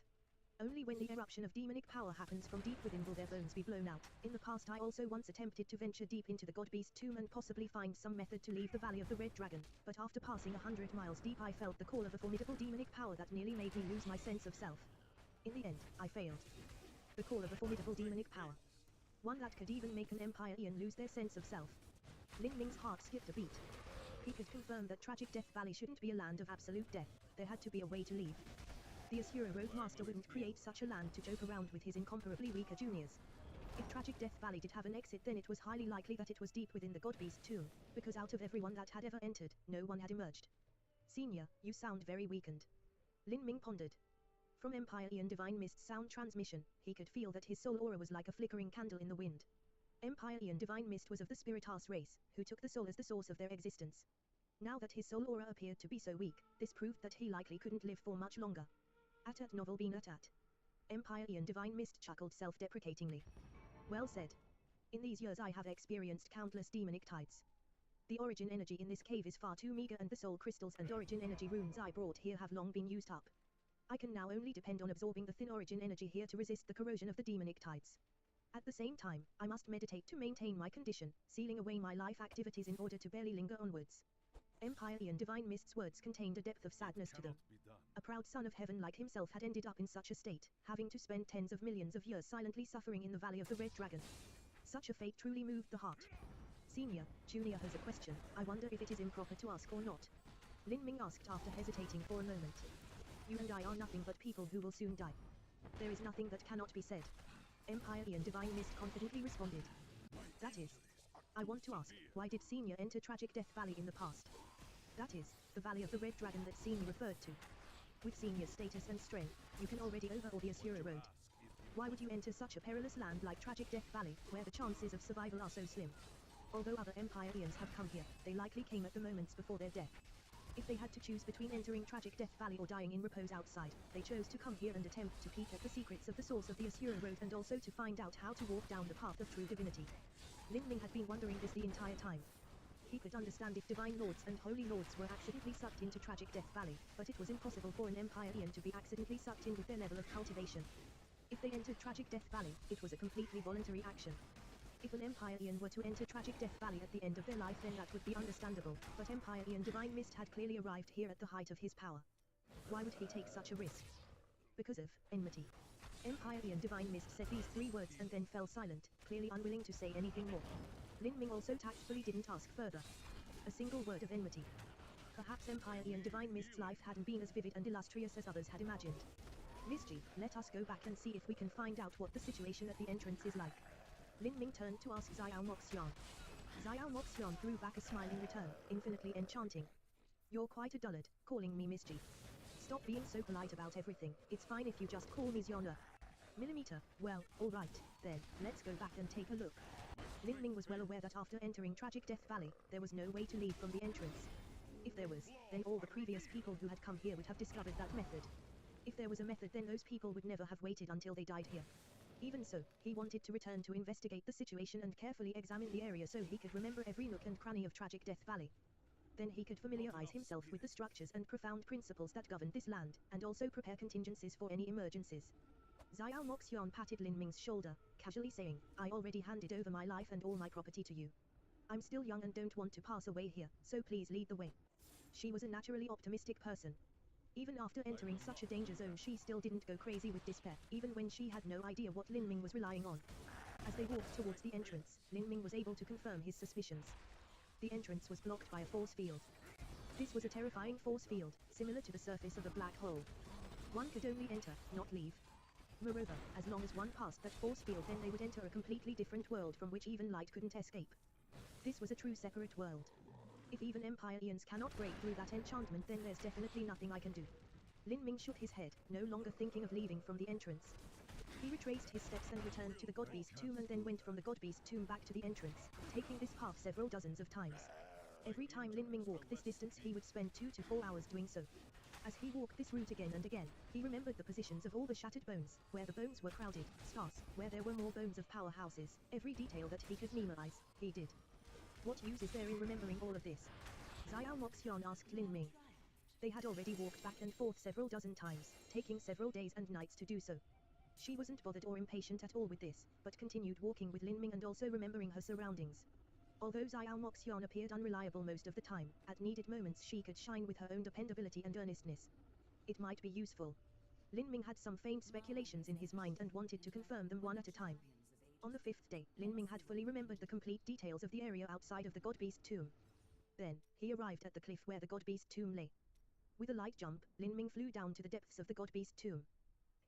A: Only when the eruption of demonic power happens from deep within will their bones be blown out. In the past I also once attempted to venture deep into the God Beast tomb and possibly find some method to leave the Valley of the Red Dragon, but after passing 100 miles deep I felt the call of a formidable demonic power that nearly made me lose my sense of self. In the end, I failed. The call of a formidable demonic power. One that could even make an Empire Ian lose their sense of self. Lin Ming's heart skipped a beat. He could confirm that Tragic Death Valley shouldn't be a land of absolute death. There had to be a way to leave. The Asura Road Master wouldn't create such a land to joke around with his incomparably weaker juniors. If Tragic Death Valley did have an exit, then it was highly likely that it was deep within the God Beast tomb, because out of everyone that had ever entered, no one had emerged. Senior, you sound very weakened. Lin Ming pondered. From Empire Ian Divine Mist's sound transmission, he could feel that his soul aura was like a flickering candle in the wind. Empire Ian Divine Mist was of the Spiritas race, who took the soul as the source of their existence. Now that his soul aura appeared to be so weak, this proved that he likely couldn't live for much longer. At novel been at. Empire Ian Divine Mist chuckled self-deprecatingly. Well said. In these years I have experienced countless demonic tides. The origin energy in this cave is far too meager, and the soul crystals and origin energy runes I brought here have long been used up. I can now only depend on absorbing the thin origin energy here to resist the corrosion of the demonic tides. At the same time, I must meditate to maintain my condition, sealing away my life activities in order to barely linger onwards. Empire Ian Divine Mist's words contained a depth of sadness to them. A proud son of heaven like himself had ended up in such a state, having to spend tens of millions of years silently suffering in the Valley of the Red Dragon. Such a fate truly moved the heart. Senior, Junior has a question. I wonder if it is improper to ask or not. Lin Ming asked after hesitating for a moment. You and I are nothing but people who will soon die. There is nothing that cannot be said. Empire Ian Divine Mist confidently responded. That is. I want to ask, why did Senior enter Tragic Death Valley in the past? That is, the Valley of the Red Dragon that Senior referred to. With Senior's status and strength, you can already overawe the Asura Road. Why would you enter such a perilous land like Tragic Death Valley, where the chances of survival are so slim? Although other Empire Ians have come here, they likely came at the moments before their death. If they had to choose between entering Tragic Death Valley or dying in repose outside, they chose to come here and attempt to peek at the secrets of the source of the Asura Road, and also to find out how to walk down the path of true divinity. Lin Ming had been wondering this the entire time. He could understand if Divine Lords and Holy Lords were accidentally sucked into Tragic Death Valley, but it was impossible for an Empire Ian to be accidentally sucked in with their level of cultivation. If they entered Tragic Death Valley, it was a completely voluntary action. If an Empire Ian were to enter Tragic Death Valley at the end of their life, then that would be understandable, but Empire Ian Divine Mist had clearly arrived here at the height of his power. Why would he take such a risk? Because of enmity. Empire Ian Divine Mist said these three words and then fell silent, clearly unwilling to say anything more. Lin Ming also tactfully didn't ask further. A single word of enmity. Perhaps Empire Ian Divine Mist's life hadn't been as vivid and illustrious as others had imagined. Miss G, let us go back and see if we can find out what the situation at the entrance is like. Lin Ming turned to ask Xiao Moxian. Xiao Moxian threw back a smile in return, infinitely enchanting. You're quite a dullard, calling me Miss G. Stop being so polite about everything. It's fine if you just call me Xiona. Millimeter, well, alright, then, let's go back and take a look. Lin Ming was well aware that after entering Tragic Death Valley, there was no way to leave from the entrance. If there was, then all the previous people who had come here would have discovered that method. If there was a method, then those people would never have waited until they died here. Even so, he wanted to return to investigate the situation and carefully examine the area so he could remember every nook and cranny of Tragic Death Valley. Then he could familiarize himself with the structures and profound principles that governed this land, and also prepare contingencies for any emergencies. Xiao Moxian patted Lin Ming's shoulder, casually saying, I already handed over my life and all my property to you. I'm still young and don't want to pass away here, so please lead the way. She was a naturally optimistic person. Even after entering such a danger zone, she still didn't go crazy with despair, even when she had no idea what Lin Ming was relying on. As they walked towards the entrance, Lin Ming was able to confirm his suspicions. The entrance was blocked by a force field. This was a terrifying force field, similar to the surface of a black hole. One could only enter, not leave. Moreover, as long as one passed that force field, then they would enter a completely different world from which even light couldn't escape. This was a true separate world. If even Empire Ians cannot break through that enchantment, then there's definitely nothing I can do. Lin Ming shook his head, no longer thinking of leaving from the entrance. He retraced his steps and returned to the Godbeast tomb, and then went from the Godbeast tomb back to the entrance, taking this path several dozens of times. Every time Lin Ming walked this distance, he would spend 2 to 4 hours doing so. As he walked this route again and again, he remembered the positions of all the shattered bones, where the bones were crowded, sparse, where there were more bones of powerhouses. Every detail that he could memorize, he did. What use is there in remembering all of this? Xiao Moxian asked Lin Ming. They had already walked back and forth several dozen times, taking several days and nights to do so. She wasn't bothered or impatient at all with this, but continued walking with Lin Ming and also remembering her surroundings. Although Xiao Moxian appeared unreliable most of the time, at needed moments she could shine with her own dependability and earnestness. It might be useful. Lin Ming had some faint speculations in his mind and wanted to confirm them one at a time. On the 5th day, Lin Ming had fully remembered the complete details of the area outside of the Godbeast tomb. Then, he arrived at the cliff where the Godbeast tomb lay. With a light jump, Lin Ming flew down to the depths of the Godbeast tomb.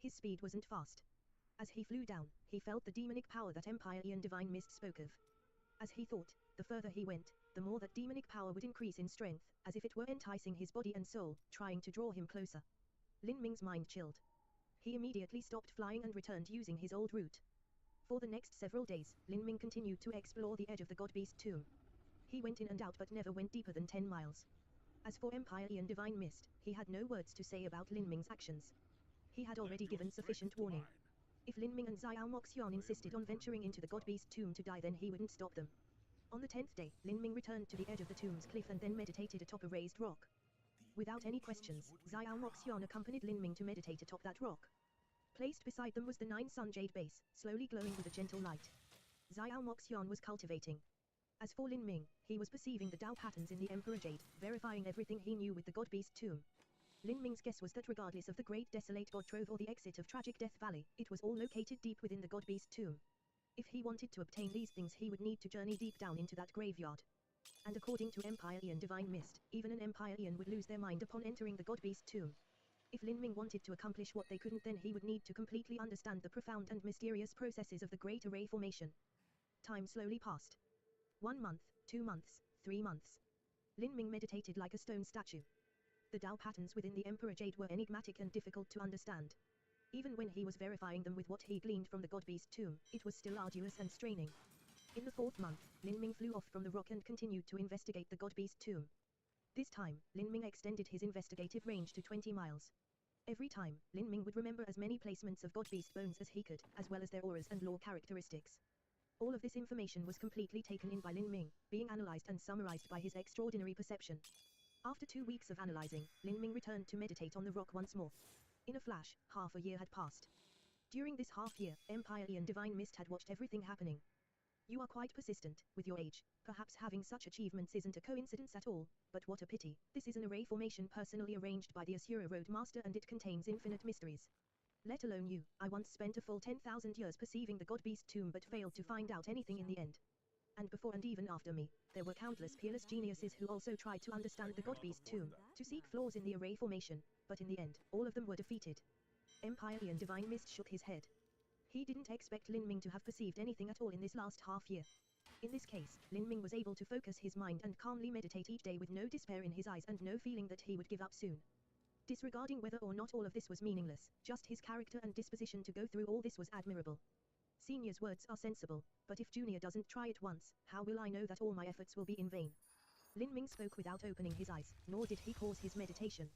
A: His speed wasn't fast. As he flew down, he felt the demonic power that Empire Ian Divine Mist spoke of. As he thought, the further he went, the more that demonic power would increase in strength, as if it were enticing his body and soul, trying to draw him closer. Lin Ming's mind chilled. He immediately stopped flying and returned using his old route. For the next several days, Lin Ming continued to explore the edge of the Godbeast tomb. He went in and out but never went deeper than 10 miles. As for Empire Ian Divine Mist, he had no words to say about Lin Ming's actions. He had already given sufficient warning. If Lin Ming and Xiao Moxian insisted on venturing into the Godbeast tomb to die, then he wouldn't stop them. On the 10th day, Lin Ming returned to the edge of the tomb's cliff and then meditated atop a raised rock. Without any questions, Xiao Moxian accompanied Lin Ming to meditate atop that rock. Placed beside them was the 9 sun jade base, slowly glowing with a gentle light. Xiao Moxian was cultivating. As for Lin Ming, he was perceiving the Dao patterns in the Emperor Jade, verifying everything he knew with the Godbeast tomb. Lin Ming's guess was that regardless of the Great Desolate God Trove or the exit of Tragic Death Valley, it was all located deep within the Godbeast tomb. If he wanted to obtain these things, he would need to journey deep down into that graveyard. And according to Empire Ian Divine Mist, even an Empire Ian would lose their mind upon entering the Godbeast tomb. If Lin Ming wanted to accomplish what they couldn't, then he would need to completely understand the profound and mysterious processes of the Great Array Formation. Time slowly passed. 1 month, 2 months, 3 months. Lin Ming meditated like a stone statue. The Dao patterns within the Emperor Jade were enigmatic and difficult to understand. Even when he was verifying them with what he gleaned from the Godbeast tomb, it was still arduous and straining. In the 4th month, Lin Ming flew off from the rock and continued to investigate the Godbeast tomb. This time, Lin Ming extended his investigative range to 20 miles. Every time, Lin Ming would remember as many placements of Godbeast bones as he could, as well as their auras and lore characteristics. All of this information was completely taken in by Lin Ming, being analyzed and summarized by his extraordinary perception. After 2 weeks of analyzing, Lin Ming returned to meditate on the rock once more. In a flash, half a year had passed. During this half year, Empire Ian Divine Mist had watched everything happening. You are quite persistent, with your age. Perhaps having such achievements isn't a coincidence at all, but what a pity. This is an array formation personally arranged by the Asura Road Master, and it contains infinite mysteries. Let alone you, I once spent a full 10,000 years perceiving the Godbeast tomb but failed to find out anything in the end. And before and even after me, there were countless peerless geniuses who also tried to understand the Godbeast tomb, to seek flaws in the array formation, but in the end, all of them were defeated. Empire Ian Divine Mist shook his head. He didn't expect Lin Ming to have perceived anything at all in this last half year. In this case, Lin Ming was able to focus his mind and calmly meditate each day with no despair in his eyes and no feeling that he would give up soon. Disregarding whether or not all of this was meaningless, just his character and disposition to go through all this was admirable. Senior's words are sensible, but if Junior doesn't try it once, how will I know that all my efforts will be in vain? Lin Ming spoke without opening his eyes, nor did he pause his meditation.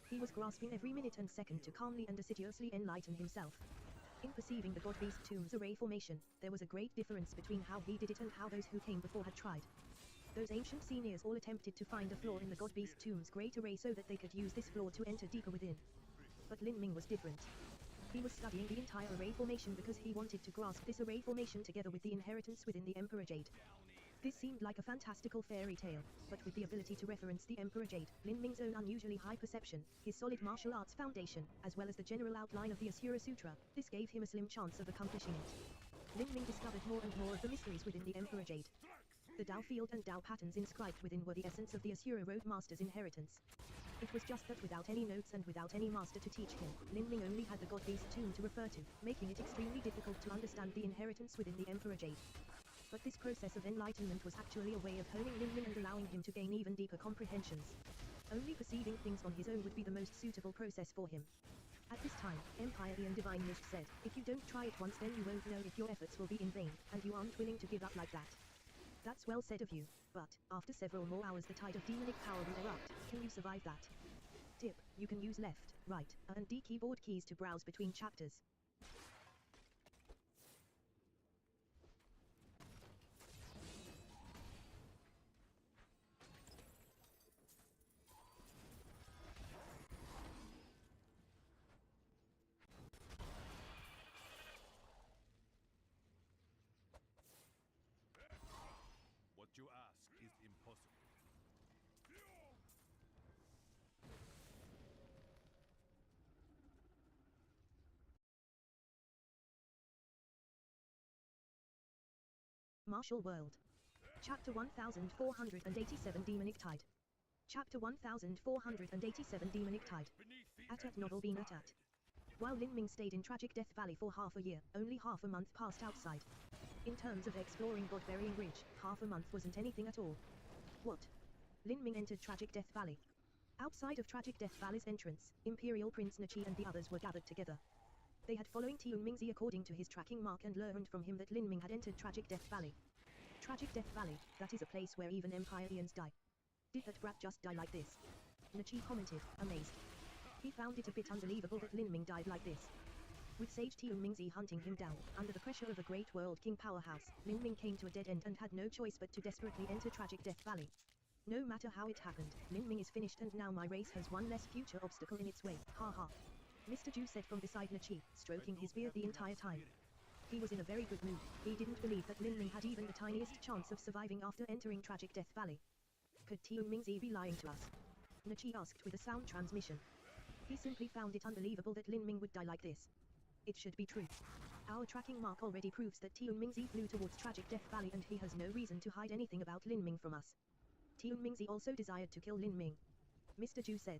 A: He was grasping every minute and second to calmly and assiduously enlighten himself. In perceiving the Godbeast tomb's array formation, there was a great difference between how he did it and how those who came before had tried. Those ancient seniors all attempted to find a flaw in the Godbeast tomb's great array so that they could use this flaw to enter deeper within. But Lin Ming was different. He was studying the entire array formation because he wanted to grasp this array formation together with the inheritance within the Emperor Jade. This seemed like a fantastical fairy tale, but with the ability to reference the Emperor Jade, Lin Ming's own unusually high perception, his solid martial arts foundation, as well as the general outline of the Asura Sutra, this gave him a slim chance of accomplishing it. Lin Ming discovered more and more of the mysteries within the Emperor Jade. The Dao field and Dao patterns inscribed within were the essence of the Asura Road Master's inheritance. It was just that without any notes and without any master to teach him, Lin Ming only had the God-based tomb to refer to, making it extremely difficult to understand the inheritance within the Emperor Jade. But this process of enlightenment was actually a way of honing Lin Ming and allowing him to gain even deeper comprehensions. Only perceiving things on his own would be the most suitable process for him. At this time, Empyrean Divine Mist said, if you don't try it once then you won't know if your efforts will be in vain, and you aren't willing to give up like that. That's well said of you, but, after several more hours the tide of demonic power will erupt. Can you survive that? Tip, you can use left, right, A and D keyboard keys to browse between chapters.
B: What you ask is impossible.
A: Martial World. Chapter 1487 Demonic Tide. Chapter 1487 Demonic Tide. Atat novel been Atat. While Lin Ming stayed in Tragic Death Valley for half a year, only half a month passed outside. In terms of exploring God-Burying Ridge, half a month wasn't anything at all. What? Lin Ming entered Tragic Death Valley. Outside of Tragic Death Valley's entrance, Imperial Prince Nachi and the others were gathered together. They had following Tiun Mingzi according to his tracking mark and learned from him that Lin Ming had entered Tragic Death Valley. Tragic Death Valley, that is a place where even Empyreans die. Did that brat just die like this? Nachi commented, amazed. He found it a bit unbelievable that Lin Ming died like this. With Sage Tiun Mingzi hunting him down, under the pressure of a great World King powerhouse, Lin Ming came to a dead end and had no choice but to desperately enter Tragic Death Valley. No matter how it happened, Lin Ming is finished and now my race has one less future obstacle in its way, ha ha. Mr. Ju said from beside Nachi, stroking his beard the entire time. He was in a very good mood. He didn't believe that Lin Ming had even the tiniest chance of surviving after entering Tragic Death Valley. Could Tiun Mingzi be lying to us? Nachi asked with a sound transmission. He simply found it unbelievable that Lin Ming would die like this. It should be true. Our tracking mark already proves that Tiun Mingzi flew towards Tragic Death Valley and he has no reason to hide anything about Lin Ming from us. Tiun Mingzi also desired to kill Lin Ming. Mr. Ju said.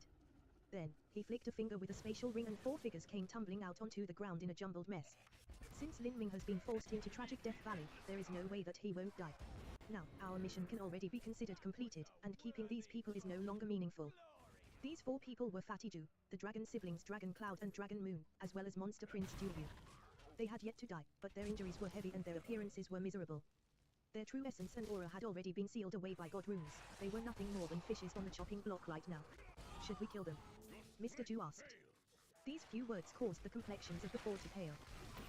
A: Then, he flicked a finger with a spatial ring and 4 figures came tumbling out onto the ground in a jumbled mess. Since Lin Ming has been forced into Tragic Death Valley, there is no way that he won't die. Now, our mission can already be considered completed, and keeping these people is no longer meaningful. These 4 people were Fatty Ju, the dragon siblings Dragon Cloud and Dragon Moon, as well as Monster Prince Juyu. They had yet to die, but their injuries were heavy and their appearances were miserable. Their true essence and aura had already been sealed away by God runes. They were nothing more than fishes on the chopping block right now. Should we kill them? Mr. Ju asked. These few words caused the complexions of the 4 to pale.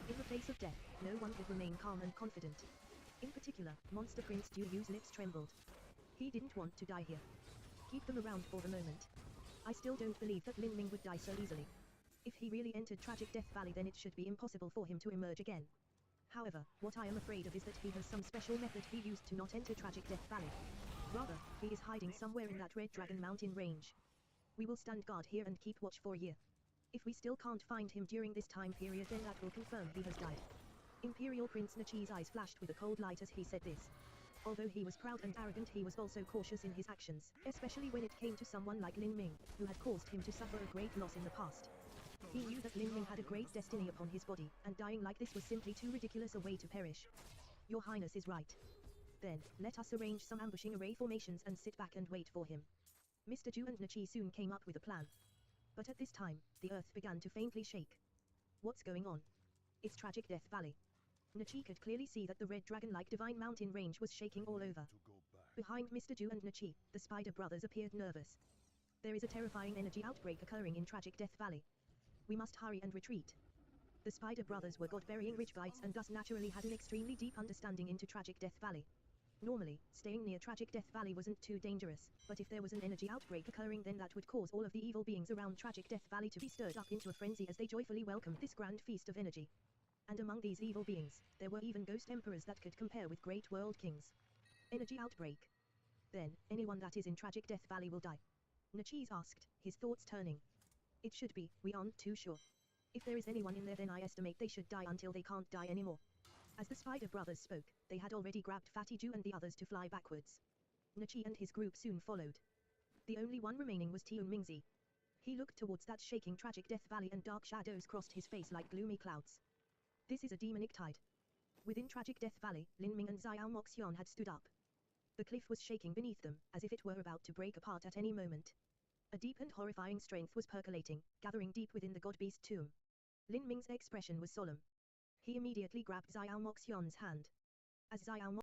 A: In the face of death, no one could remain calm and confident. In particular, Monster Prince Juyu's lips trembled. He didn't want to die here. Keep them around for the moment. I still don't believe that Lin Ming would die so easily. If he really entered Tragic Death Valley then it should be impossible for him to emerge again. However, what I am afraid of is that he has some special method he used to not enter Tragic Death Valley. Rather, he is hiding somewhere in that Red Dragon Mountain range. We will stand guard here and keep watch for a year. If we still can't find him during this time period then that will confirm he has died. Imperial Prince Nachi's eyes flashed with a cold light as he said this. Although he was proud and arrogant he was also cautious in his actions, especially when it came to someone like Lin Ming, who had caused him to suffer a great loss in the past. He knew that Lin Ming had a great destiny upon his body, and dying like this was simply too ridiculous a way to perish. Your Highness is right. Then, let us arrange some ambushing array formations and sit back and wait for him. Mr. Ju and Nachi soon came up with a plan. But at this time, the earth began to faintly shake. What's going on? It's Tragic Death Valley. Nachi could clearly see that the red dragon-like divine mountain range was shaking all over. Behind Mr. Ju and Nachi, the Spider Brothers appeared nervous. There is a terrifying energy outbreak occurring in Tragic Death Valley. We must hurry and retreat. The Spider Brothers were God-burying Ridge guides and thus naturally had an extremely deep understanding into Tragic Death Valley. Normally, staying near Tragic Death Valley wasn't too dangerous, but if there was an energy outbreak occurring then that would cause all of the evil beings around Tragic Death Valley to be stirred up into a frenzy as they joyfully welcomed this grand feast of energy. And among these evil beings, there were even ghost emperors that could compare with great world kings. Energy outbreak. Then, anyone that is in Tragic Death Valley will die. Nachis asked, his thoughts turning. It should be, we aren't too sure. If there is anyone in there then I estimate they should die until they can't die anymore. As the Spider Brothers spoke, they had already grabbed Fatty Jew and the others to fly backwards. Nachi and his group soon followed. The only one remaining was Tiun Mingzi. He looked towards that shaking tragic death valley and dark shadows crossed his face like gloomy clouds. This is a demonic tide. Within tragic death valley, Lin Ming and Xiao Moxian had stood up. The cliff was shaking beneath them, as if it were about to break apart at any moment. A deep and horrifying strength was percolating, gathering deep within the god beast tomb. Lin Ming's expression was solemn. He immediately grabbed Xiao Moxian's hand. As Xiao